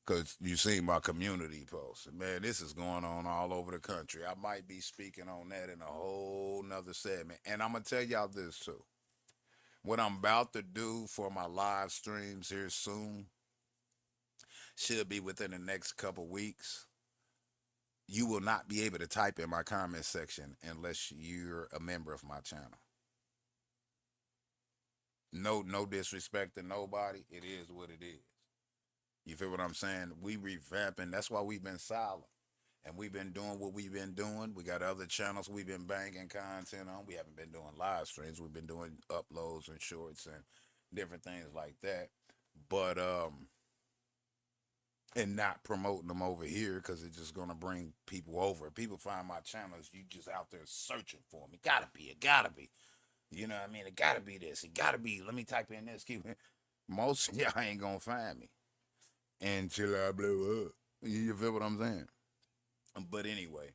Speaker 18: Because you seen my community post. Man, this is going on all over the country. I might be speaking on that in a whole nother segment. And I'm going to tell y'all this too. What I'm about to do for my live streams here soon should be within the next couple weeks. You will not be able to type in my comment section unless you're a member of my channel. No disrespect to nobody. It is what it is. You feel what I'm saying? We revamping. That's why we've been silent. And we've been doing what we've been doing. We got other channels we've been banging content on. We haven't been doing live streams. We've been doing uploads and shorts and different things like that. But, and not promoting them over here because it's just going to bring people over. If people find my channels, you just out there searching for them. It gotta be. You know what I mean? It gotta be this. It gotta be. Let me type in this. Most of y'all ain't going to find me until I blow up. You feel what I'm saying? But anyway,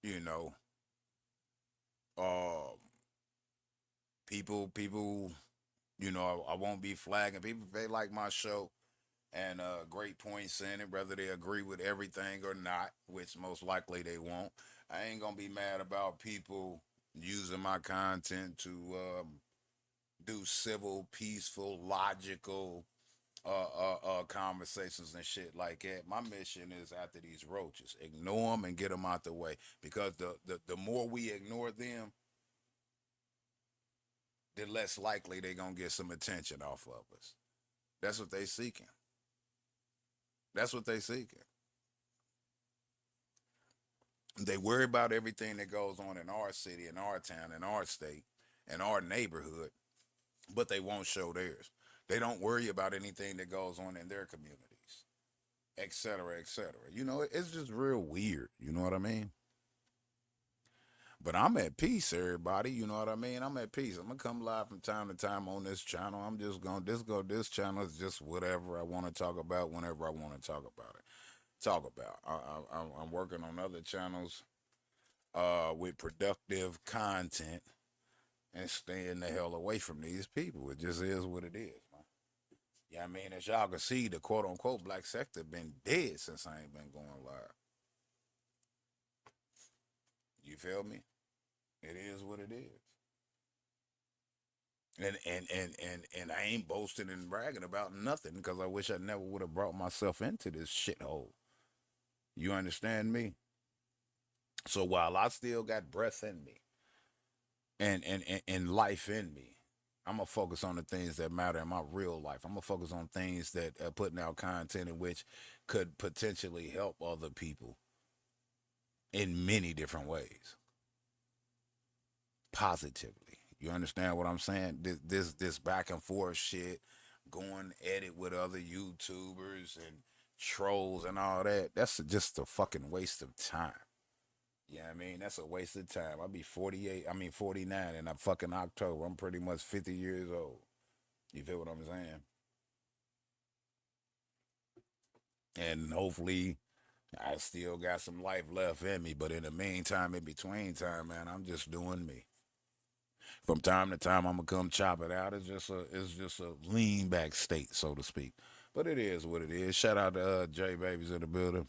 Speaker 18: you know, people, you know, I won't be flagging people if they like my show and great points in it, whether they agree with everything or not, which most likely they won't. I ain't gonna be mad about people using my content to do civil, peaceful, logical conversations and shit like that. My mission is after these roaches, ignore them and get them out the way, because the more we ignore them, the less likely they're gonna get some attention off of us. That's what they seeking. They worry about everything that goes on in our city, in our town, in our state, in our neighborhood, but they won't show theirs. They don't worry about anything that goes on in their communities, et cetera, et cetera. You know, it's just real weird. You know what I mean? But I'm at peace, everybody. You know what I mean? I'm at peace. I'm going to come live from time to time on this channel. I'm just going to this channel is just whatever I want to talk about whenever I want to talk about it. I'm working on other channels with productive content and staying the hell away from these people. It just is what it is, man. Yeah, I mean, as y'all can see, the quote-unquote black sector been dead since I ain't been going live. You feel me? It is what it is. And I ain't boasting and bragging about nothing, because I wish I never would have brought myself into this shithole. You understand me? So while I still got breath in me and life in me, I'm going to focus on the things that matter in my real life. I'm going to focus on things that are putting out content in which could potentially help other people in many different ways. Positively. You understand what I'm saying? This back and forth shit, going at it with other YouTubers and trolls and all that, that's just a fucking waste of time. Yeah, I mean, that's a waste of time. I'll be 49 in a fucking October. I'm pretty much 50 years old. You feel what I'm saying? And hopefully I still got some life left in me, but in the meantime, in between time, man, I'm just doing me. From time to time, I'm gonna come chop it out. It's just a lean back state, so to speak. But it is what it is. Shout out to J Babies in the building.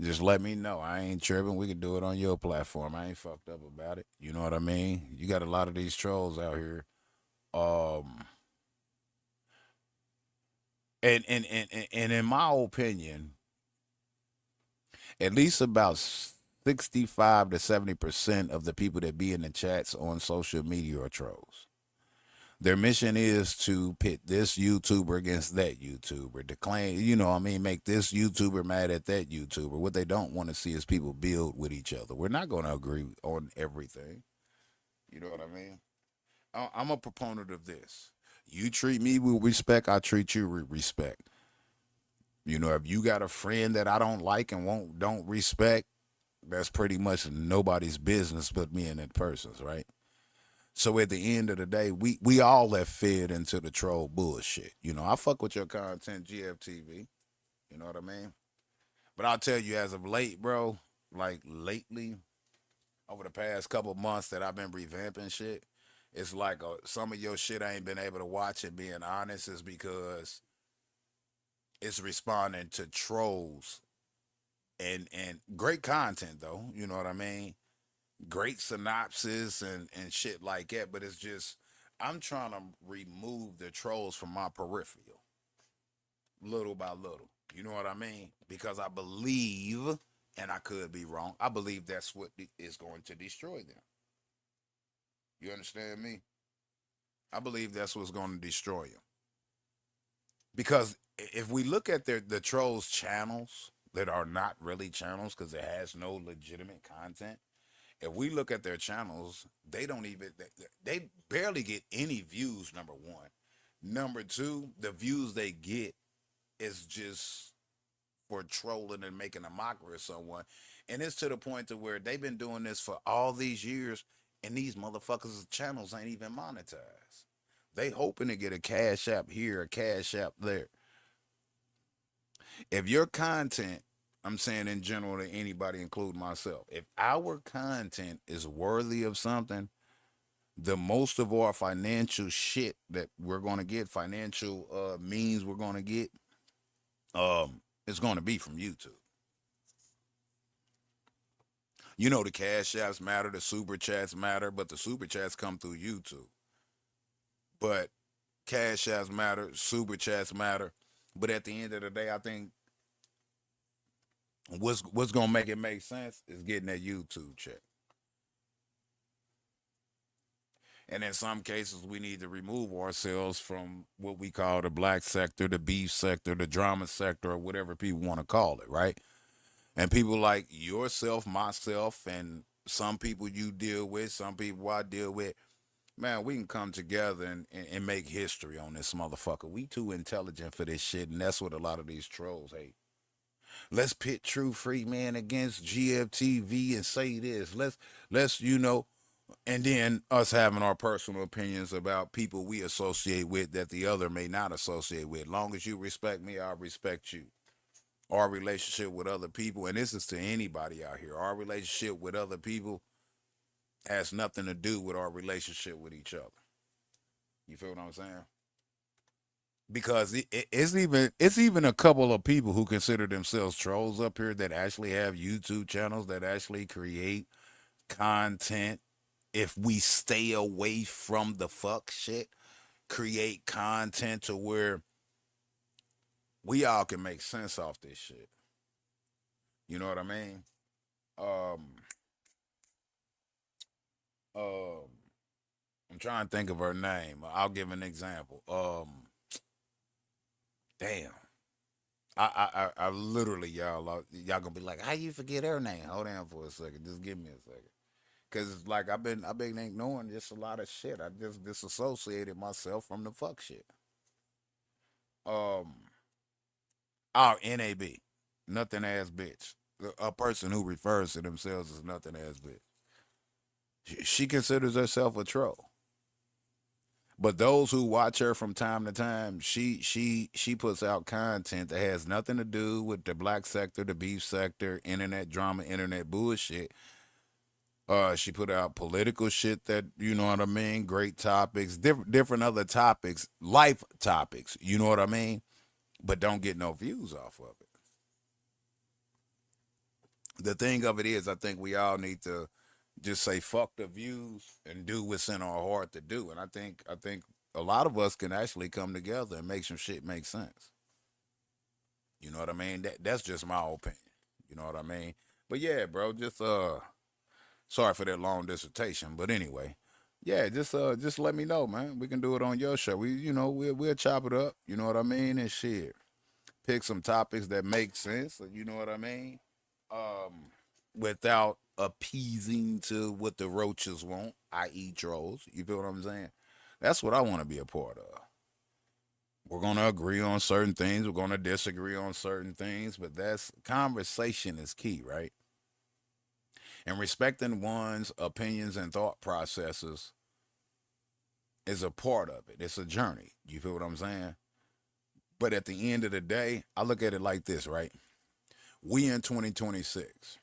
Speaker 18: just let me know. I ain't tripping. We can do it on your platform. I ain't fucked up about it. You know what I mean? You got a lot of these trolls out here. Um, and in my opinion, at least about 65 to 70% of the people that be in the chats on social media are trolls. Their mission is to pit this YouTuber against that YouTuber, to claim, you know what I mean, make this YouTuber mad at that YouTuber. What they don't want to see is people build with each other. We're not going to agree on everything. You know what I mean? I'm a proponent of this. You treat me with respect, I treat you with respect. You know, if you got a friend that I don't like and don't respect, that's pretty much nobody's business but me and that person's, right? So at the end of the day, we all have fed into the troll bullshit. You know, I fuck with your content, GFTV. You know what I mean? But I'll tell you, as of late, bro, like lately, over the past couple months that I've been revamping shit, it's like some of your shit I ain't been able to watch, and being honest is because it's responding to trolls and great content though. You know what I mean? Great synopsis and shit like that, but it's just I'm trying to remove the trolls from my peripheral little by little. You know what I mean? Because I believe, and I could be wrong, I believe that's what is going to destroy them. You understand me? I believe that's what's going to destroy them. Because if we look at the trolls channels that are not really channels because it has no legitimate content, if we look at their channels, they don't even, they barely get any views, number one. Number two, the views they get is just for trolling and making a mockery of someone. And it's to the point to where they've been doing this for all these years, and these motherfuckers' channels ain't even monetized. They hoping to get a cash app here, a cash app there. If your content, I'm saying in general to anybody, including myself, if our content is worthy of something, the most of our financial shit that we're going to get, financial means we're going to get, is going to be from YouTube. You know, the cash apps matter, the super chats matter, but the super chats come through YouTube. But cash apps matter, super chats matter. But at the end of the day, I think what's gonna make it make sense is getting that YouTube check. And in some cases, we need to remove ourselves from what we call the black sector, the beef sector, the drama sector, or whatever people want to call it, right? And people like yourself, myself, and some people you deal with, some people I deal with, man, we can come together and make history on this motherfucker. We too intelligent for this shit, and that's what a lot of these trolls hate. Let's pit True Free Man against GFTV and say this. Let's you know, and then us having our personal opinions about people we associate with that the other may not associate with. Long as you respect me, I'll respect you. Our relationship with other people, and this is to anybody out here, our relationship with other people has nothing to do with our relationship with each other. You feel what I'm saying? Because it's even a couple of people who consider themselves trolls up here that actually have YouTube channels that actually create content. If we stay away from the fuck shit, create content to where we all can make sense off this shit. You know what I mean? I'm trying to think of her name. I'll give an example. Damn. I literally, y'all gonna be like, how you forget her name? Hold on for a second. Just give me a second. Cause like I've been ignoring just a lot of shit. I just disassociated myself from the fuck shit. NAB, nothing ass bitch. A person who refers to themselves as nothing ass bitch. She considers herself a troll. But those who watch her from time to time, she puts out content that has nothing to do with the black sector, the beef sector, internet drama, internet bullshit. She put out political shit that, you know what I mean, great topics, different other topics, life topics, you know what I mean, but don't get no views off of it. the thing of it is, I think we all need to just say fuck the views and do what's in our heart to do. And I think a lot of us can actually come together and make some shit make sense. You know what I mean? That's just my opinion. You know what I mean? But yeah, bro, just sorry for that long dissertation, but anyway, yeah, just let me know, man. We can do it on your show. We'll chop it up. You know what I mean? And shit, pick some topics that make sense. You know what I mean? Without appeasing to what the roaches want, i.e., trolls. You feel what I'm saying? That's what I want to be a part of. We're going to agree on certain things. We're going to disagree on certain things, but conversation is key, right? And respecting one's opinions and thought processes is a part of it. It's a journey. You feel what I'm saying? But at the end of the day, I look at it like this, right? We in 2026,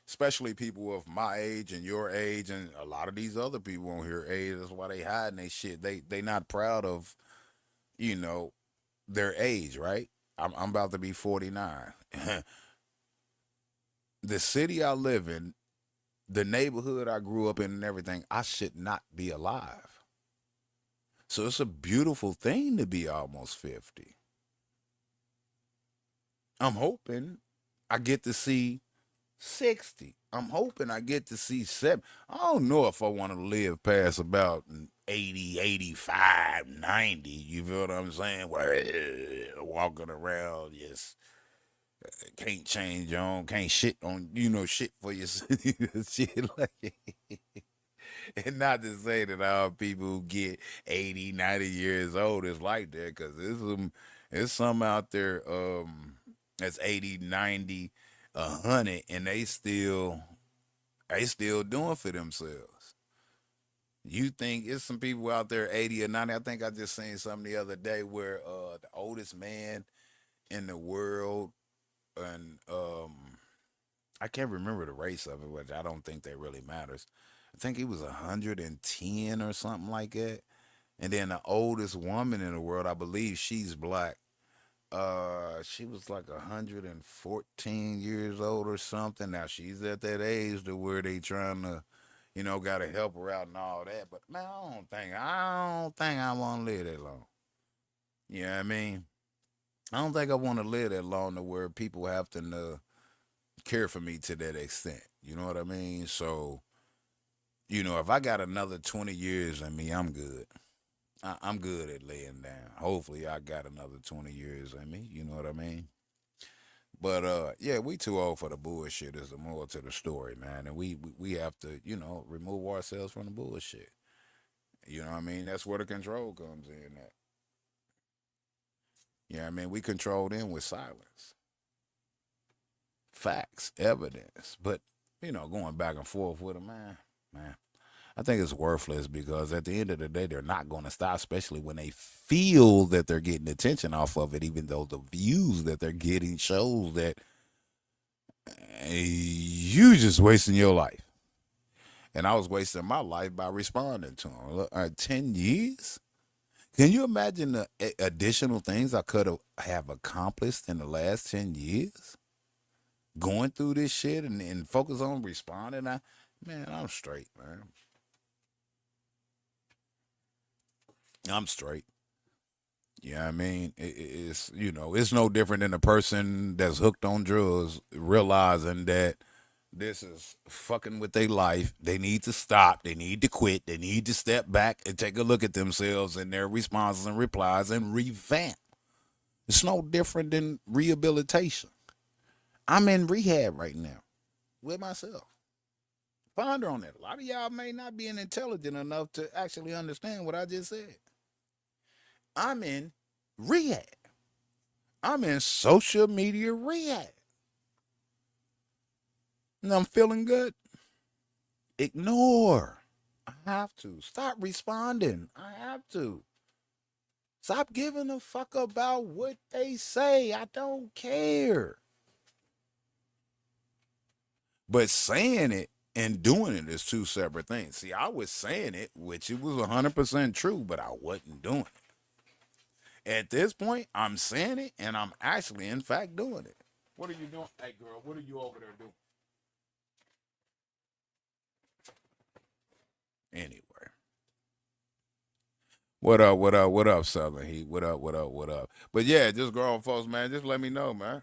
Speaker 18: especially people of my age and your age and a lot of these other people on here age, that's why they hiding their shit. They not proud of, their age, right? I'm about to be 49. The city I live in, the neighborhood I grew up in and everything, I should not be alive. So it's a beautiful thing to be almost 50. I'm hoping I get to see 60. I'm hoping I get to see 70. I don't know if I want to live past about 80, 85, 90. You feel what I'm saying? Walking around, just can't change on, can't shit on, shit for yourself. Shit like, and not to say that all people who get 80, 90 years old is like that, because there's some out there that's 80, 90, 100, and they still doing for themselves. You think it's some people out there 80 or 90? I think I just seen something the other day where the oldest man in the world, and I can't remember the race of it, which I don't think that really matters. I think he was 110 or something like that. And then the oldest woman in the world, I believe she's black. She was like 114 years old or something. Now she's at that age to where they trying to, gotta help her out and all that. But man, I don't think I want to live that long. You know what I mean? I don't think I want to live that long to where people have to care for me to that extent. You know what I mean? So, if I got another 20 years in me, I'm good. I'm good at laying down. Hopefully I got another 20 years in me. You know what I mean? But yeah, we too old for the bullshit is the moral to the story, man. And we have to, remove ourselves from the bullshit. You know what I mean? That's where the control comes in at. You know what I mean? We control them with silence. Facts, evidence. But, going back and forth with them, man, I think it's worthless, because at the end of the day, they're not going to stop, especially when they feel that they're getting attention off of it, even though the views that they're getting shows that you just wasting your life. And I was wasting my life by responding to them. 10 years? Can you imagine the additional things I could have accomplished in the last 10 years? Going through this shit and focus on responding? Man, I'm straight, man. I'm straight. Yeah, I mean, it's it's no different than a person that's hooked on drugs realizing that this is fucking with their life. They need to stop. They need to quit. They need to step back and take a look at themselves and their responses and replies and revamp. It's no different than rehabilitation. I'm in rehab right now with myself. Ponder on that. A lot of y'all may not be intelligent enough to actually understand what I just said. I'm in rehab. I'm in social media rehab. And I'm feeling good. Ignore. I have to. Stop responding. I have to. Stop giving a fuck about what they say. I don't care. But saying it and doing it is two separate things. See, I was saying it, which it was 100% true, but I wasn't doing it. At this point, I'm saying it, and I'm actually, in fact, doing it. What are you doing? Hey, girl, what are you over there doing? Anyway. What up, what up, what up, Southern Heat? What up, what up, what up? But yeah, just grown folks, man, just let me know, man.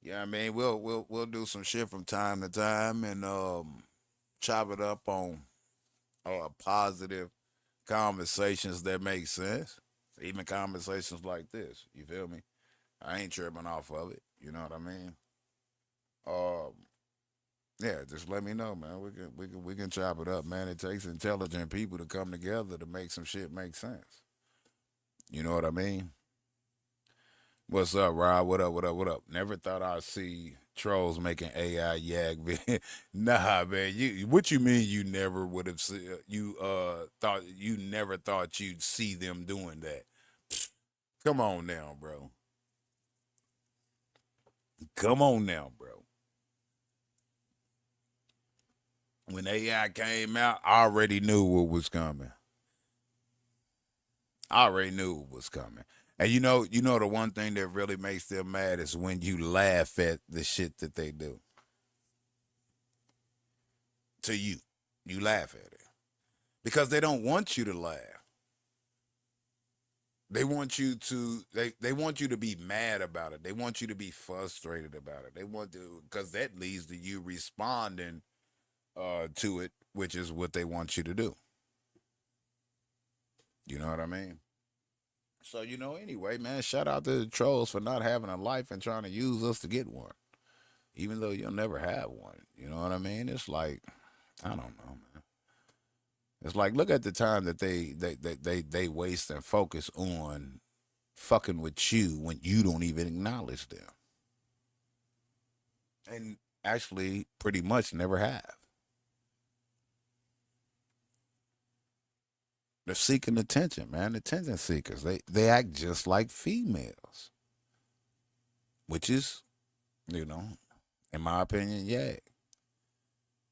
Speaker 18: Yeah, I mean, we'll do some shit from time to time and chop it up on positive conversations that make sense. Even conversations like this. You feel me? I ain't tripping off of it. You know what I mean? Yeah, just let me know, man. We can chop it up, man. It takes intelligent people to come together to make some shit make sense. You know what I mean? What's up, Rob? What up? What up? What up? Never thought I'd see trolls making AI yak video. Nah, man. What you mean you never would have thought you never thought you'd see them doing that? Come on now, bro. Come on now, bro. When AI came out, I already knew what was coming. I already knew what was coming. And you know the one thing that really makes them mad is when you laugh at the shit that they do. To you. You laugh at it. Because they don't want you to laugh. They want you to they want you to be mad about it. They want you to be frustrated about it. They want to, because that leads to you responding to it, which is what they want you to do. You know what I mean? So, anyway, man, shout out to the trolls for not having a life and trying to use us to get one. Even though you'll never have one. You know what I mean? It's like, I don't know, man. It's like, look at the time that they waste and focus on fucking with you when you don't even acknowledge them. And actually pretty much never have. They're seeking attention, man. Attention seekers. They act just like females. Which is, in my opinion, yeah.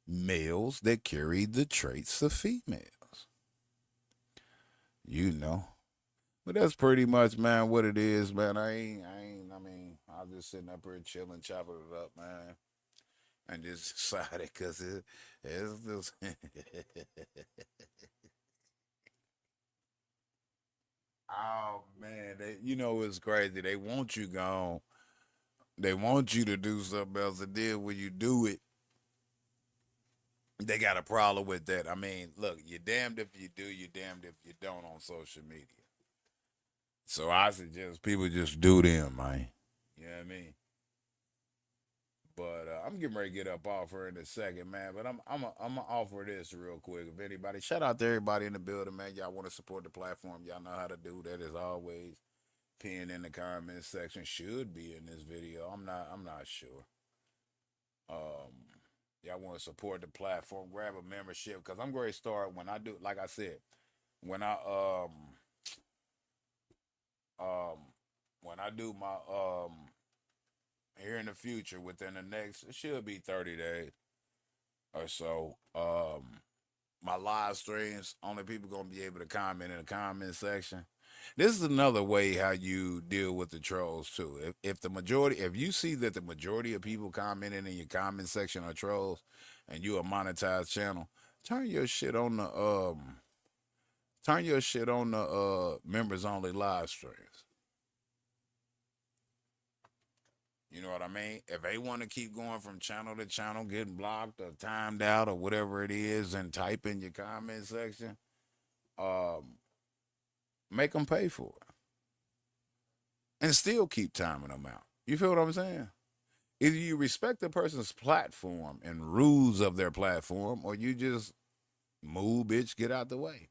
Speaker 18: Males that carry the traits of females. But that's pretty much, man, what it is, man. I was just sitting up here chilling, chopping it up, man. And just excited because it's just... Oh man, it's crazy. They want you gone. They want you to do something else. And then when you do it, they got a problem with that. I mean, look, you're damned if you do, you're damned if you don't on social media. So I suggest people just do them, man. You know what I mean? But I'm getting ready to get up off her in a second, man. But I'm gonna offer this real quick. If anybody, shout out to everybody in the building, man. Y'all want to support the platform? Y'all know how to do that. As always, pin in the comment section. Should be in this video. I'm not sure. Y'all want to support the platform? Grab a membership because I'm going to start when I do. Like I said, when I do my here in the future, within the next, it should be 30 days or so, my live streams, only people gonna be able to comment in the comment section. This is another way how you deal with the trolls too. If you see that the majority of people commenting in your comment section are trolls, and you a monetized channel, turn your shit on the members only live streams. You know what I mean? If they want to keep going from channel to channel, getting blocked or timed out or whatever it is, and type in your comment section, make them pay for it. And still keep timing them out. You feel what I'm saying? Either you respect the person's platform and rules of their platform, or you just move, bitch, get out the way.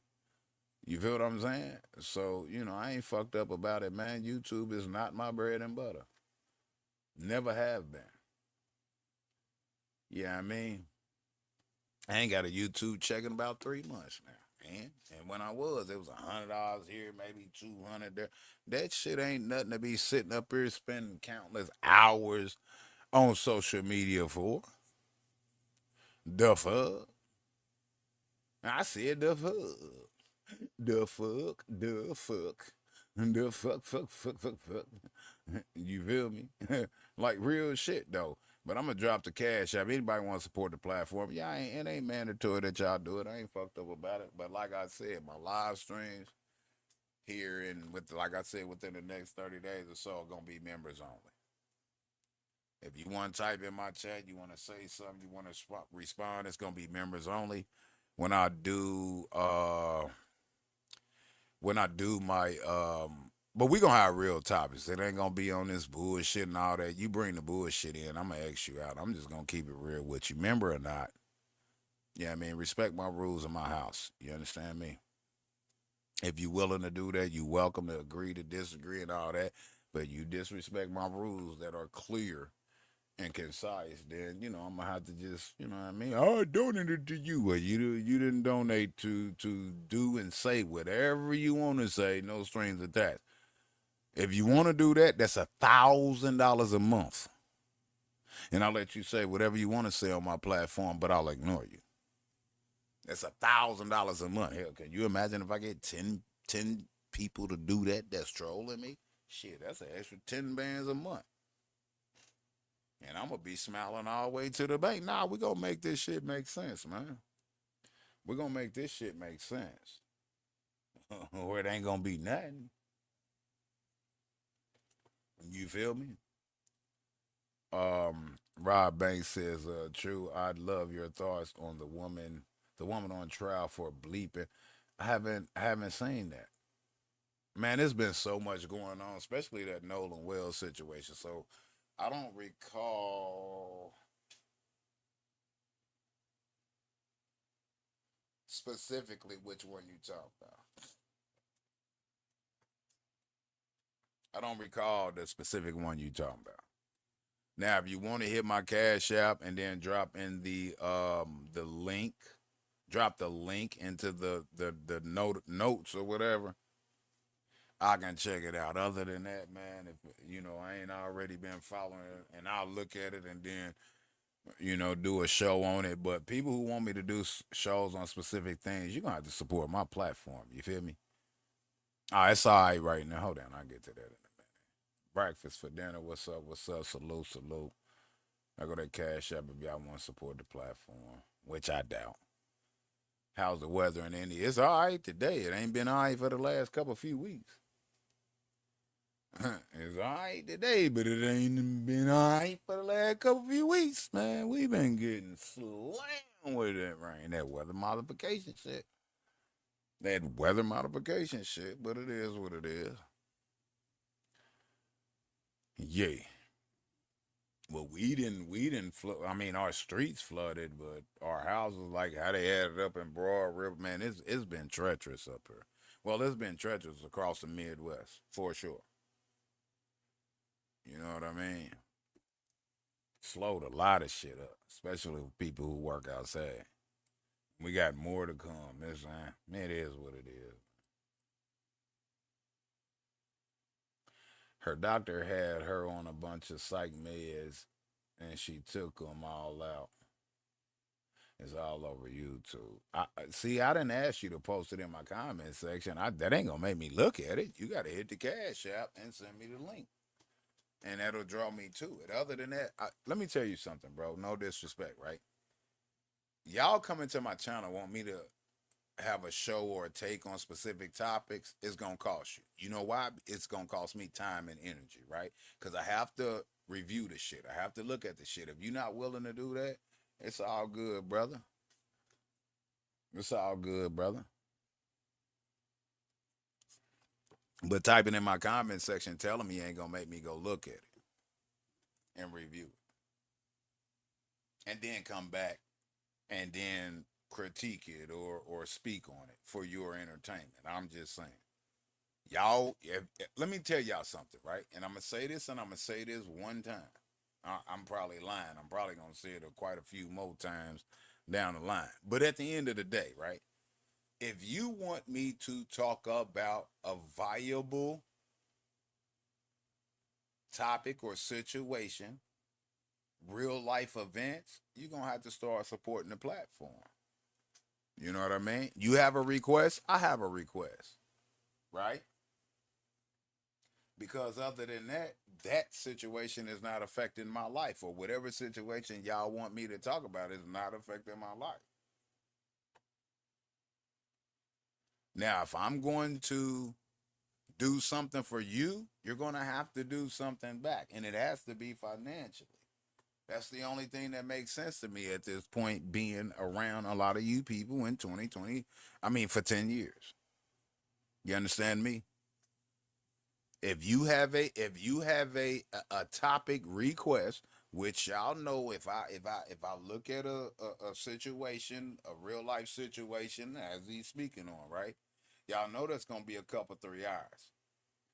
Speaker 18: You feel what I'm saying? So, I ain't fucked up about it, man. YouTube is not my bread and butter. Never have been. Yeah, I mean, I ain't got a YouTube check in about 3 months now. And when I was, it was $100 here, maybe $200 there. That shit ain't nothing to be sitting up here spending countless hours on social media for. The fuck? I said the fuck. The fuck. The fuck. The fuck. You feel me? Like real shit though. But I'm gonna drop the cash app. Anybody want to support the platform? Yeah, it ain't mandatory that y'all do it. I ain't fucked up about it. But like I said, my live streams here and like I said, within the next 30 days or so are gonna be members only. If you want to type in my chat, you want to say something, you want to respond, it's gonna be members only. When I do my but we gonna have real topics. It ain't gonna be on this bullshit and all that. You bring the bullshit in, I'm gonna X you out. I'm just gonna keep it real with you. Member or not. Yeah, I mean, respect my rules in my house. You understand me? If you willing to do that, you welcome to agree to disagree and all that. But you disrespect my rules that are clear and concise, then, you know, I'm gonna have to just, you know what I mean? I donated to you. Well, you didn't donate to do and say whatever you want to say, no strings attached. If you want to do that, that's $1,000 a month. And I'll let you say whatever you want to say on my platform, but I'll ignore you. That's $1,000 a month. Hell, can you imagine if I get 10 people to do that that's trolling me? Shit, that's an extra 10 bands a month. And I'm going to be smiling all the way to the bank. Nah, we're going to make this shit make sense, man. We're going to make this shit make sense. Or it ain't going to be nothing. You feel me? Rob Banks says, true, I'd love your thoughts on the woman on trial for bleeping. I haven't seen that. Man, there's been so much going on, especially that Nolan Wells situation. So I don't recall specifically which one you talk about. I don't recall the specific one you talking about. Now, if you want to hit my Cash App and then drop in the link, drop the link into the notes or whatever, I can check it out. Other than that, man, if you know I ain't already been following it, and I'll look at it and then, you know, do a show on it. But people who want me to do shows on specific things, you're gonna have to support my platform. You feel me? It's all right now. Hold on, I'll get to that in a minute. Breakfast for dinner. What's up? What's up? Salute, salute. I go to Cash App if y'all want to support the platform, which I doubt. How's the weather in India? It's all right today. It ain't been all right for the last few weeks. It's all right today, but it ain't been all right for the last few weeks, man. We've been getting slammed with that rain, that weather modification shit. But it is what it is. Yeah. Well, we didn't flood. I mean, our streets flooded, but our houses, like how they had it up in Broad River, man, it's been treacherous up here. Well, it's been treacherous across the Midwest, for sure. You know what I mean? Slowed a lot of shit up, especially with people who work outside. We got more to come. It is what it is. Her doctor had her on a bunch of psych meds, and she took them all out. It's all over YouTube. I didn't ask you to post it in my comment section. That ain't gonna make me look at it. You gotta hit the Cash App and send me the link, and that'll draw me to it. Other than that, let me tell you something, bro. No disrespect, right? Y'all coming to my channel want me to have a show or a take on specific topics, it's gonna cost you. You know why? It's gonna cost me time and energy, right? Because I have to review the shit. I have to look at the shit. If you're not willing to do that, it's all good, brother. It's all good, brother. But typing in my comment section telling me ain't gonna make me go look at it and review it. And then come back and then critique it or speak on it for your entertainment. I'm just saying. Y'all, let me tell y'all something, right? And I'm going to say this and I'm going to say this one time. I'm probably lying. I'm probably going to say it quite a few more times down the line. But at the end of the day, right? If you want me to talk about a viable topic or situation, real life events, you're going to have to start supporting the platform. You know what I mean? You have a request, I have a request, right? Because other than that, that situation is not affecting my life, or whatever situation y'all want me to talk about is not affecting my life. Now, if I'm going to do something for you, you're going to have to do something back, and it has to be financially. That's the only thing that makes sense to me at this point, being around a lot of you people in 2020, for 10 years. You understand me? If you have a topic request, which y'all know, if I look at a situation, a real life situation as he's speaking on, right? Y'all know that's gonna be a couple 3 hours.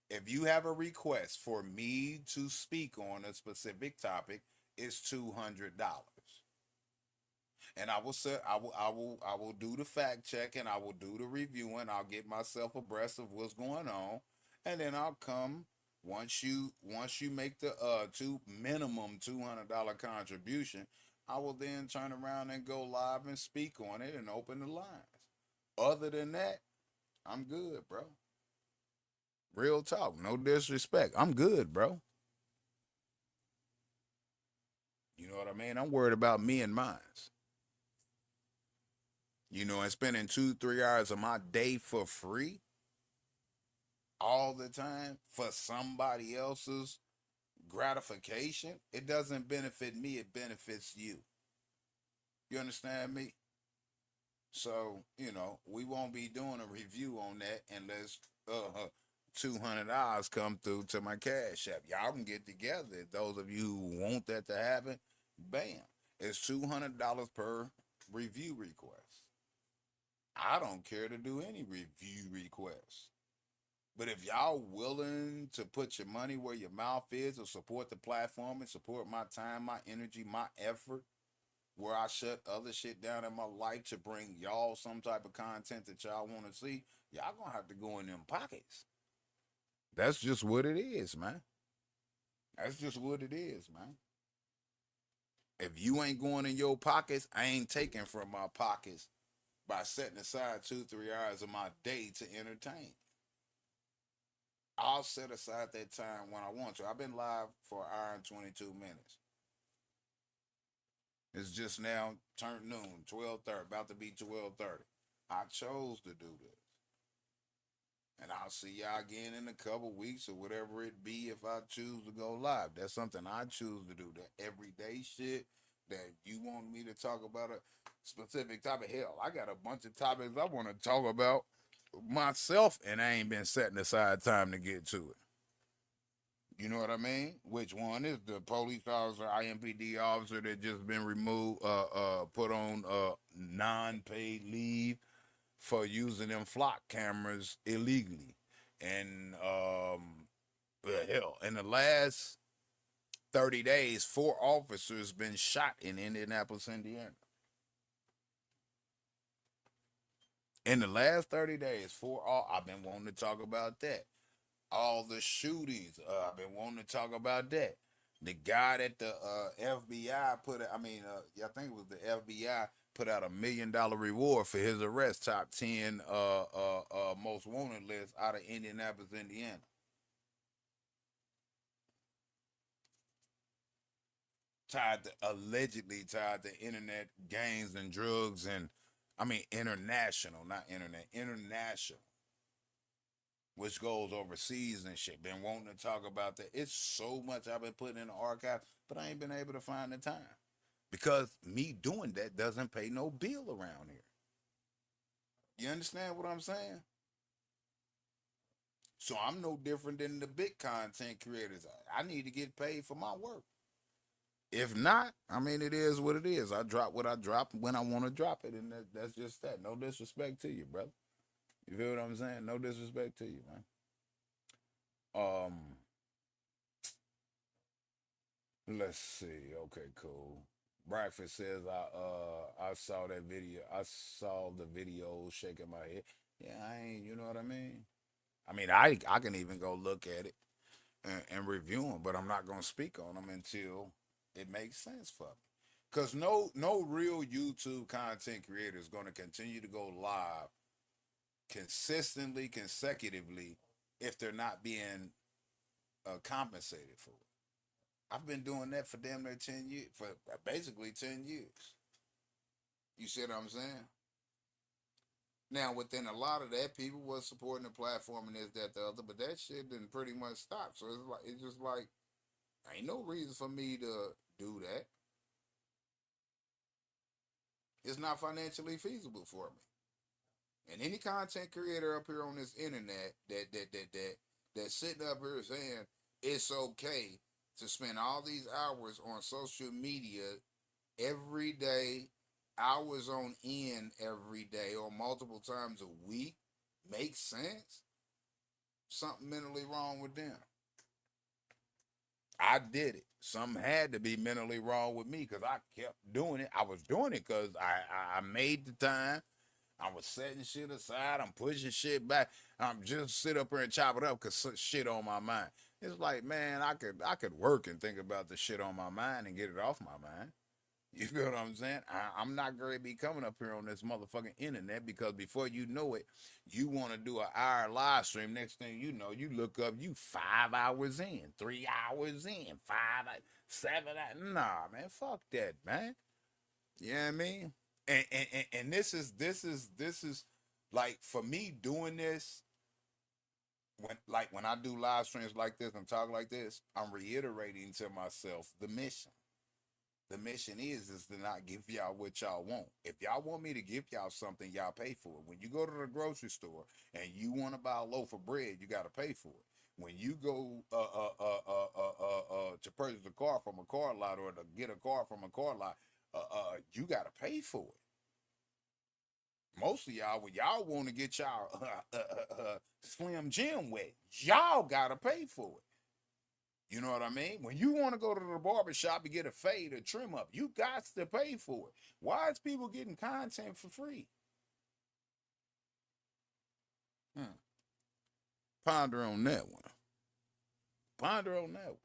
Speaker 18: If you have a request for me to speak on a specific topic, it's $200. And I will do the fact check, and I will do the reviewing. I'll get myself abreast of what's going on, and then I'll come once you make the minimum $200 contribution. I will then turn around and go live and speak on it and open the lines. Other than that, I'm good, bro. Real talk, no disrespect. I'm good, bro. You know what I mean? I'm worried about me and mine. And spending 2-3 hours of my day for free all the time for somebody else's gratification, it doesn't benefit me, it benefits you. You understand me? So, we won't be doing a review on that unless $200 come through to my Cash App. Y'all can get together. Those of you who want that to happen, bam. It's $200 per review request. I don't care to do any review requests. But if y'all willing to put your money where your mouth is, or support the platform and support my time, my energy, my effort, where I shut other shit down in my life to bring y'all some type of content that y'all want to see, y'all gonna have to go in them pockets. That's just what it is, man. That's just what it is, man. If you ain't going in your pockets, I ain't taking from my pockets by setting aside 2-3 hours of my day to entertain. I'll set aside that time when I want to. I've been live for 1 hour and 22 minutes. It's just now turned noon, 12:30, about to be 12:30. I chose to do this. And I'll see y'all again in a couple weeks or whatever it be if I choose to go live. That's something I choose to do. The everyday shit that you want me to talk about a specific topic. Hell, I got a bunch of topics I want to talk about myself, and I ain't been setting aside time to get to it. You know what I mean? Which one is the police officer, IMPD officer that just been removed, put on non-paid leave for using them flock cameras illegally. And hell, in the last 30 days, 4 officers been shot in Indianapolis, Indiana. In the last 30 days, I've been wanting to talk about that. All the shootings, I've been wanting to talk about that. The guy that the FBI I think it was the FBI put out $1 million reward for his arrest, top 10 most wanted list out of Indianapolis, Indiana. Allegedly tied to internet gangs and drugs, and international, not internet, international, which goes overseas and shit. Been wanting to talk about that. It's so much I've been putting in the archive, but I ain't been able to find the time. Because me doing that doesn't pay no bill around here. You understand what I'm saying? So I'm no different than the big content creators. I need to get paid for my work. If not, it is what it is. I drop what I drop when I want to drop it, and that's just that. No disrespect to you, brother. You feel what I'm saying? No disrespect to you, man. Let's see. Okay, cool. Breakfast says I saw that video. I saw the video shaking my head. Yeah, I ain't. You know what I mean? I can even go look at it and review them, but I'm not gonna speak on them until it makes sense for me. Cause no real YouTube content creator is gonna continue to go live consistently, consecutively, if they're not being compensated for it. I've been doing that for damn near 10 years, for basically 10 years. You see what I'm saying? Now, within a lot of that, people was supporting the platform and this, that, the other, but that shit didn't pretty much stop. So it's just like, ain't no reason for me to do that. It's not financially feasible for me. And any content creator up here on this internet that's sitting up here saying it's okay to spend all these hours on social media every day, hours on end every day, or multiple times a week, makes sense? Something mentally wrong with them. I did it. Something had to be mentally wrong with me because I kept doing it. I was doing it because I made the time. I was setting shit aside. I'm pushing shit back. I'm just sit up here and chop it up because shit on my mind. It's like, man, I could work and think about the shit on my mind and get it off my mind. You feel what I'm saying? I'm not going to be coming up here on this motherfucking internet because before you know it, you want to do an hour live stream. Next thing you know, you look up, you 5 hours in, 3 hours in, 5, 7. Nah, man, fuck that, man. You know what I mean? And this is like, for me doing this, when I do live streams like this and talk like this, I'm reiterating to myself the mission. The mission is to not give y'all what y'all want. If y'all want me to give y'all something, y'all pay for it. When you go to the grocery store and you want to buy a loaf of bread, you got to pay for it. When you go to purchase a car from a car lot or to get a car from a car lot, you got to pay for it. Most of y'all, when y'all want to get y'all Slim Jim wet, y'all got to pay for it. You know what I mean? When you want to go to the barber shop and get a fade or trim up, you got to pay for it. Why is people getting content for free? Ponder on that one. Ponder on that one.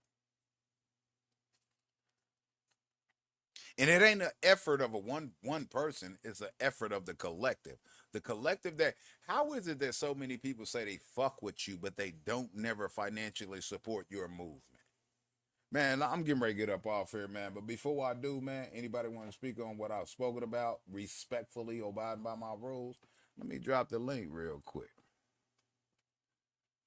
Speaker 18: And it ain't an effort of a one person, it's an effort of the collective. The collective that, how is it that so many people say they fuck with you, but they don't never financially support your movement? Man, I'm getting ready to get up off here, man. But before I do, man, anybody want to speak on what I've spoken about, respectfully abiding by my rules? Let me drop the link real quick.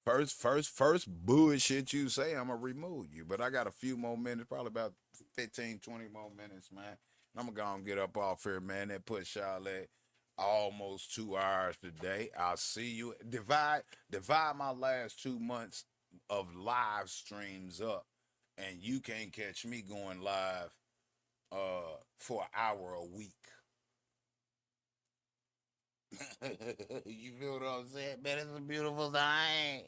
Speaker 18: First bullshit you say, I'm going to remove you. But I got a few more minutes, probably about 15, 20 more minutes, man. I'm going to go and get up off here, man. That puts y'all at almost 2 hours today. I'll see you. Divide my last 2 months of live streams up. And you can't catch me going live for an hour a week. You feel what I'm saying? Man, it's a beautiful thing.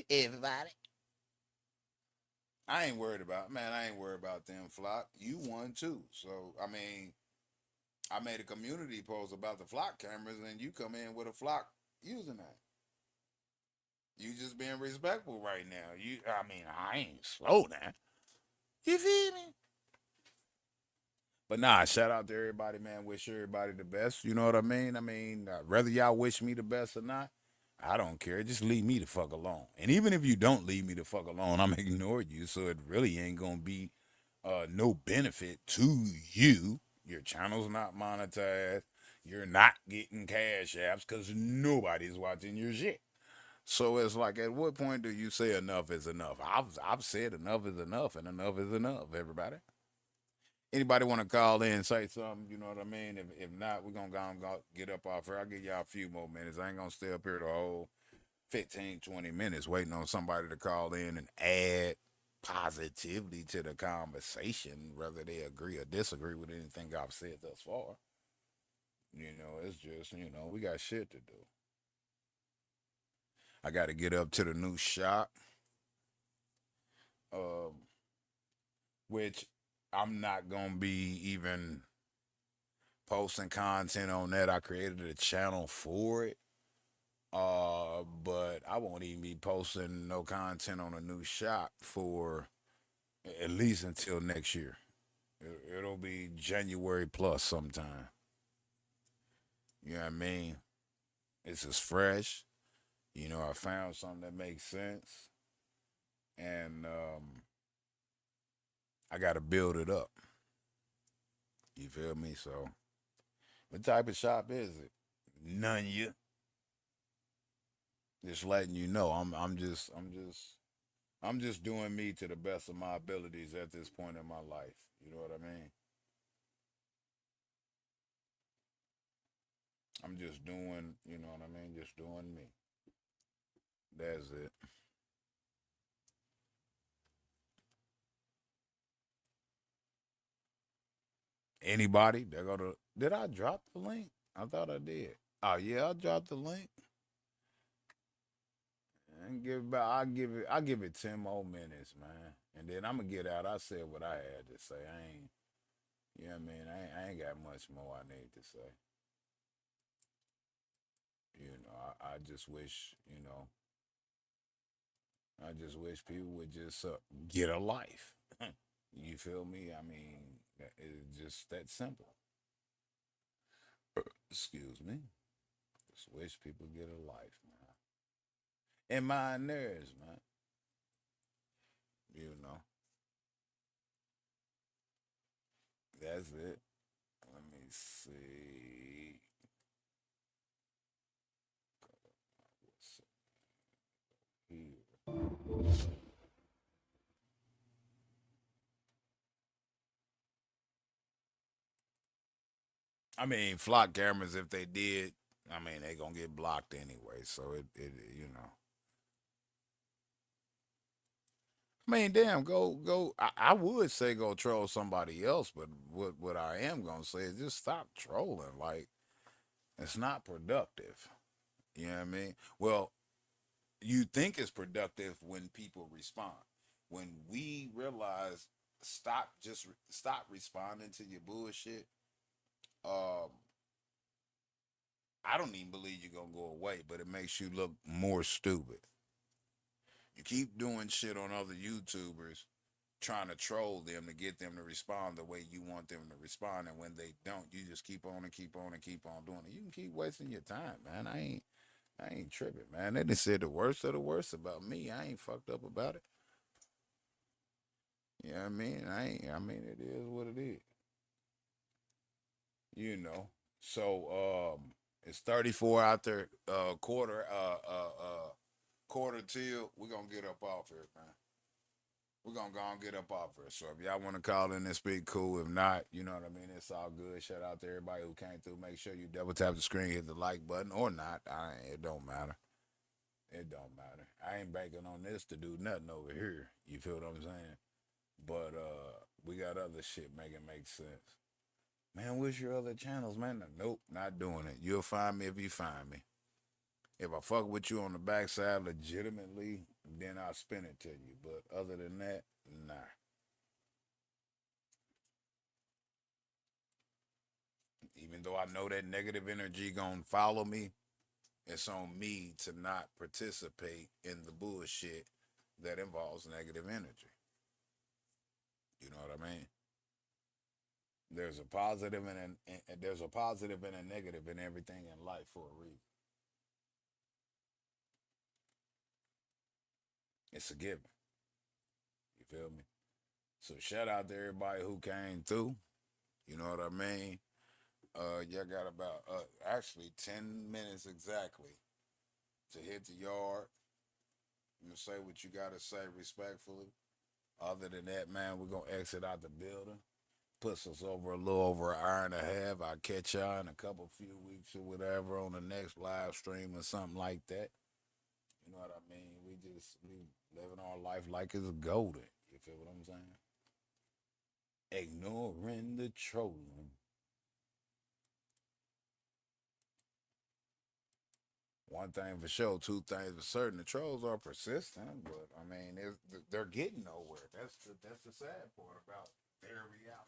Speaker 18: Everybody. I ain't worried about them, Flock. You won too. So, I mean, I made a community post about the Flock cameras and you come in with a Flock username. You just being respectful right now. I ain't slow now. You feel me? But nah, shout out to everybody, man. Wish everybody the best. You know what I mean? Whether y'all wish me the best or not, I don't care. Just leave me the fuck alone. And even if you don't leave me the fuck alone, I'm ignoring you. So it really ain't gonna be no benefit to you. Your channel's not monetized. You're not getting cash apps because nobody's watching your shit. So it's like, at what point do you say enough is enough? I've said enough is enough, and enough is enough, everybody. Anybody want to call in and say something, you know what I mean? If not, we're going to get up off here. I'll give y'all a few more minutes. I ain't going to stay up here the whole 15, 20 minutes waiting on somebody to call in and add positively to the conversation, whether they agree or disagree with anything I've said thus far. You know, it's just, we got shit to do. I got to get up to the new shop, which I'm not going to be even posting content on that. I created a channel for it, but I won't even be posting no content on a new shop for at least until next year. It'll be January plus sometime. You know what I mean? It's just fresh. I found something that makes sense. and I got to build it up. You feel me? So, what type of shop is it? None you. Just letting you know, I'm just doing me to the best of my abilities at this point in my life. You know what I mean? I'm just doing, you know what I mean? Just doing me. That's it. Anybody? They go to. Did I drop the link? I thought I did. Oh yeah, I dropped the link. And I'll give it 10 more minutes, man. And then I'm gonna get out. I said what I had to say. I ain't, you know what I mean? I ain't got much more I need to say. You know, I just wish, you know, I just wish people would just get a life. You feel me? I mean, it's just that simple. Excuse me. Just wish people get a life, man. And mind theirs, man. You know. That's it. Let me see. Here. I mean, flock cameras, if they did, I mean, they gonna get blocked anyway. So you know. I mean, damn, go. I would say go troll somebody else, but what I am gonna say is just stop trolling. Like, it's not productive. You know what I mean? Well, you think it's productive when people respond. When we realize stop responding to your bullshit. Um, I don't even believe you're gonna go away, but it makes you look more stupid. You keep doing shit on other YouTubers, trying to troll them to get them to respond the way you want them to respond, and when they don't, you just keep on and keep on and keep on doing it. You can keep wasting your time, man. I ain't tripping, man. They done said the worst of the worst about me. I ain't fucked up about it. You know what I mean? I mean, it is what it is. You know. So it's 34 out there, quarter till. We're gonna get up off here, man. We're gonna go and get up off here. So if y'all want to call in and speak, cool. If not, you know what I mean. It's all good. Shout out to everybody who came through. Make sure you double tap the screen, hit the like button, or not. It don't matter. It don't matter. I ain't banking on this to do nothing over here. You feel what I'm saying? But we got other shit make sense. Man, what's your other channels, man? Nope, not doing it. You'll find me if you find me. If I fuck with you on the backside legitimately, then I'll spin it to you. But other than that, nah. Even though I know that negative energy gonna follow me, it's on me to not participate in the bullshit that involves negative energy. You know what I mean? There's a positive and there's a positive and a negative in everything in life for a reason. It's a given. You feel me? So shout out to everybody who came through. You know what I mean? Y'all got about actually 10 minutes exactly to hit the yard. You say what you gotta say respectfully. Other than that, man, we're gonna exit out the building. Puts us over a little over an hour and a half. I'll catch y'all in a few weeks or whatever on the next live stream or something like that. You know what I mean? We living our life like it's golden. You feel what I'm saying? Ignoring the trolling. One thing for sure, two things for certain. The trolls are persistent, but I mean, they're getting nowhere. That's the sad part about their reality.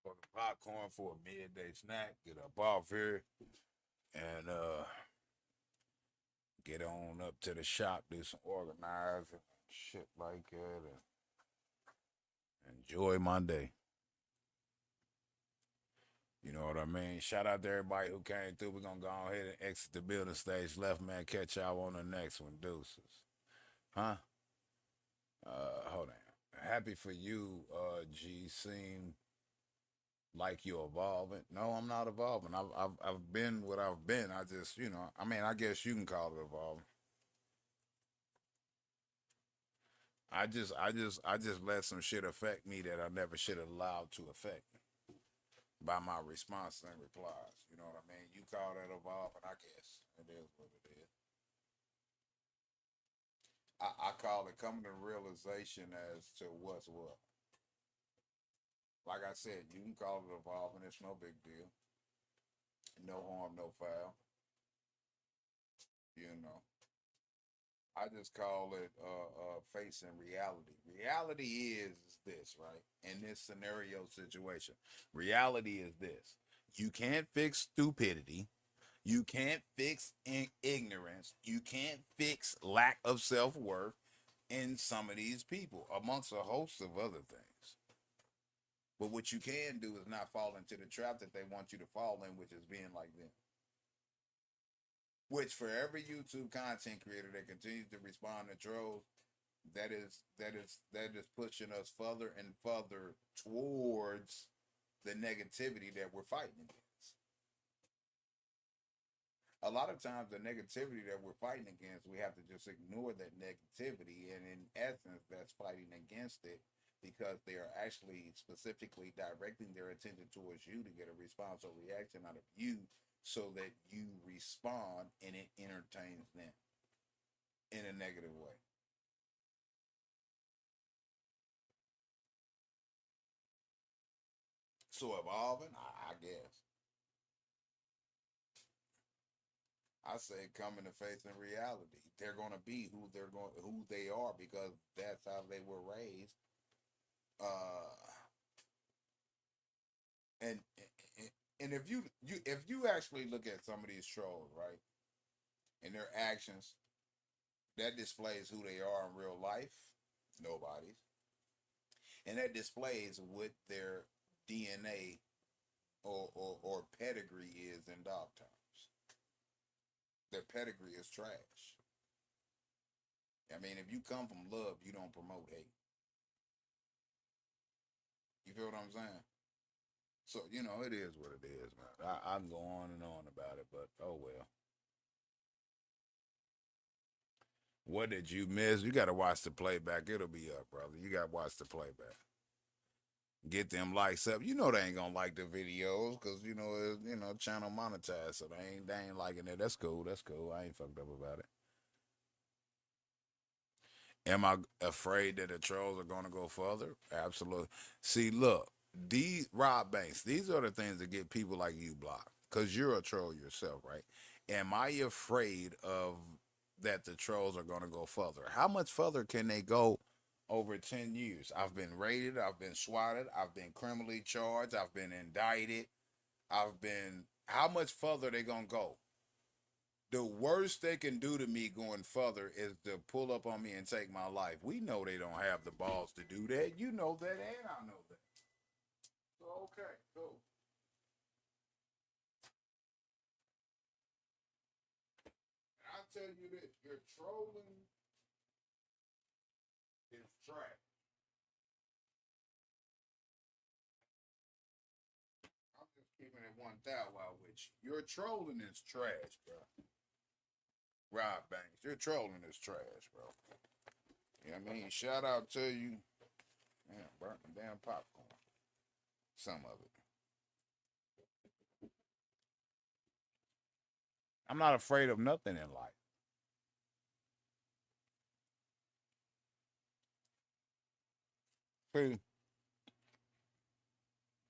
Speaker 18: for the popcorn for a midday snack. Get up off here and get on up to the shop, do some organizing, shit like that, and enjoy my day. You know what I mean? Shout out to everybody who came through. We're gonna go ahead and exit the building stage left, man. Catch y'all on the next one. Deuces. Huh? Hold on. Happy for you, G. Seem like you're evolving. No, I'm not evolving. I've been what I've been. I just, you know, I mean, I guess you can call it evolving. I just let some shit affect me that I never should have allowed to affect me by my response and replies. You know what I mean? You call that evolving, I guess. It is what it is. I call it coming to realization as to what's what. Like I said, you can call it evolving. It's no big deal. No harm, no foul. You know. I just call it facing reality. Reality is this, right? In this scenario situation, reality is this. You can't fix stupidity. You can't fix ignorance. You can't fix lack of self-worth in some of these people, amongst a host of other things. But what you can do is not fall into the trap that they want you to fall in, which is being like them. Which for every YouTube content creator that continues to respond to trolls, that is pushing us further and further towards the negativity that we're fighting against. A lot of times the negativity that we're fighting against, we have to just ignore that negativity, and in essence that's fighting against it because they are actually specifically directing their attention towards you to get a response or reaction out of you, so that you respond and it entertains them in a negative way. So evolving, I guess. I say coming to face in reality. They're going to be who they are because that's how they were raised. And if you actually look at some of these trolls, right, and their actions, that displays who they are in real life. Nobody's. And that displays what their DNA or pedigree is in dog terms. Their pedigree is trash. I mean, if you come from love, you don't promote hate. You feel what I'm saying? So, you know, it is what it is, man. I can go on and on about it, but oh well. What did you miss? You got to watch the playback. It'll be up, brother. You got to watch the playback. Get them likes up. You know they ain't gonna like the videos because you know it's, channel monetized, so they ain't liking it. That's cool. That's cool. I ain't fucked up about it. Am I afraid that the trolls are gonna go further? Absolutely. See, look, these Rob Banks, these are the things that get people like you blocked because you're a troll yourself, right? Am I afraid of that the trolls are gonna go further? How much further can they go? Over 10 years. I've been raided, I've been swatted, I've been criminally charged, I've been indicted, how much further they gonna go? The worst they can do to me going further is to pull up on me and take my life. We know they don't have the balls to do that. You know that, and I know that. So, okay, cool. And I'll tell you this, you're trolling is trash. I'm just keeping it 1,000 with you. Your trolling is trash, bro. Rob Banks, your trolling is trash, bro. You know what I mean? Shout out to you. Man, burnt the damn popcorn. Some of it. I'm not afraid of nothing in life. See,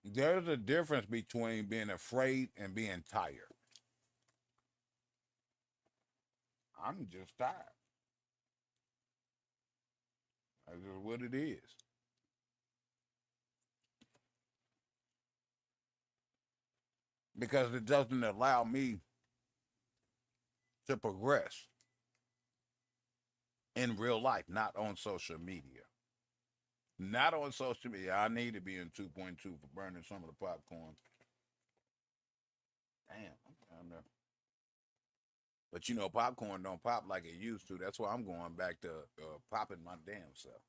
Speaker 18: there's a difference between being afraid and being tired. I'm just tired. That's just what it is. because it doesn't allow me to progress in real life, not on social media. Not on social media. I need to be in 2.2 for burning some of the popcorn. Damn, I'm down there. But you know, popcorn don't pop like it used to. That's why I'm going back to popping my damn self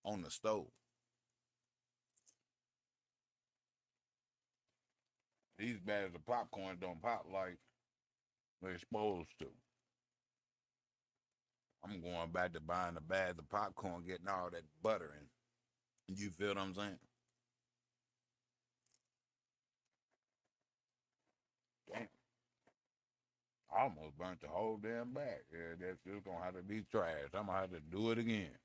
Speaker 18: on the stove. These bags of popcorn don't pop like they're supposed to. I'm going back to buying the bags of popcorn, getting all that butter in. You feel what I'm saying? Damn. I almost burnt the whole damn bag. Yeah, that's just gonna have to be trash. I'm gonna have to do it again.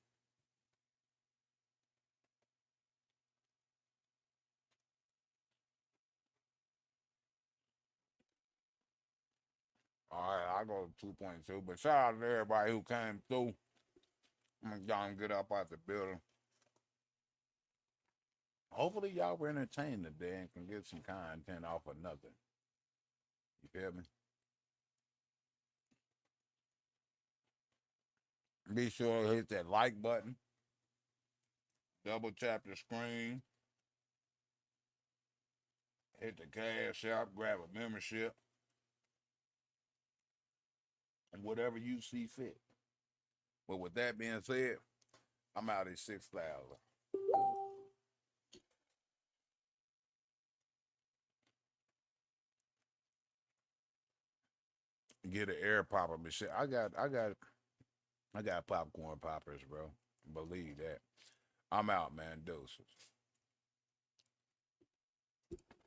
Speaker 18: All right, I go to 2.2. But shout out to everybody who came through. I'm gonna get up out the building. Hopefully y'all were entertained today and can get some content off of nothing. You feel me? Be sure to hit that like button. Double tap the screen. Hit the cash app, grab a membership. And whatever you see fit. But with that being said, I'm out at 6,000. Get an air popper machine. I got popcorn poppers, bro. Believe that. I'm out, man. Doses.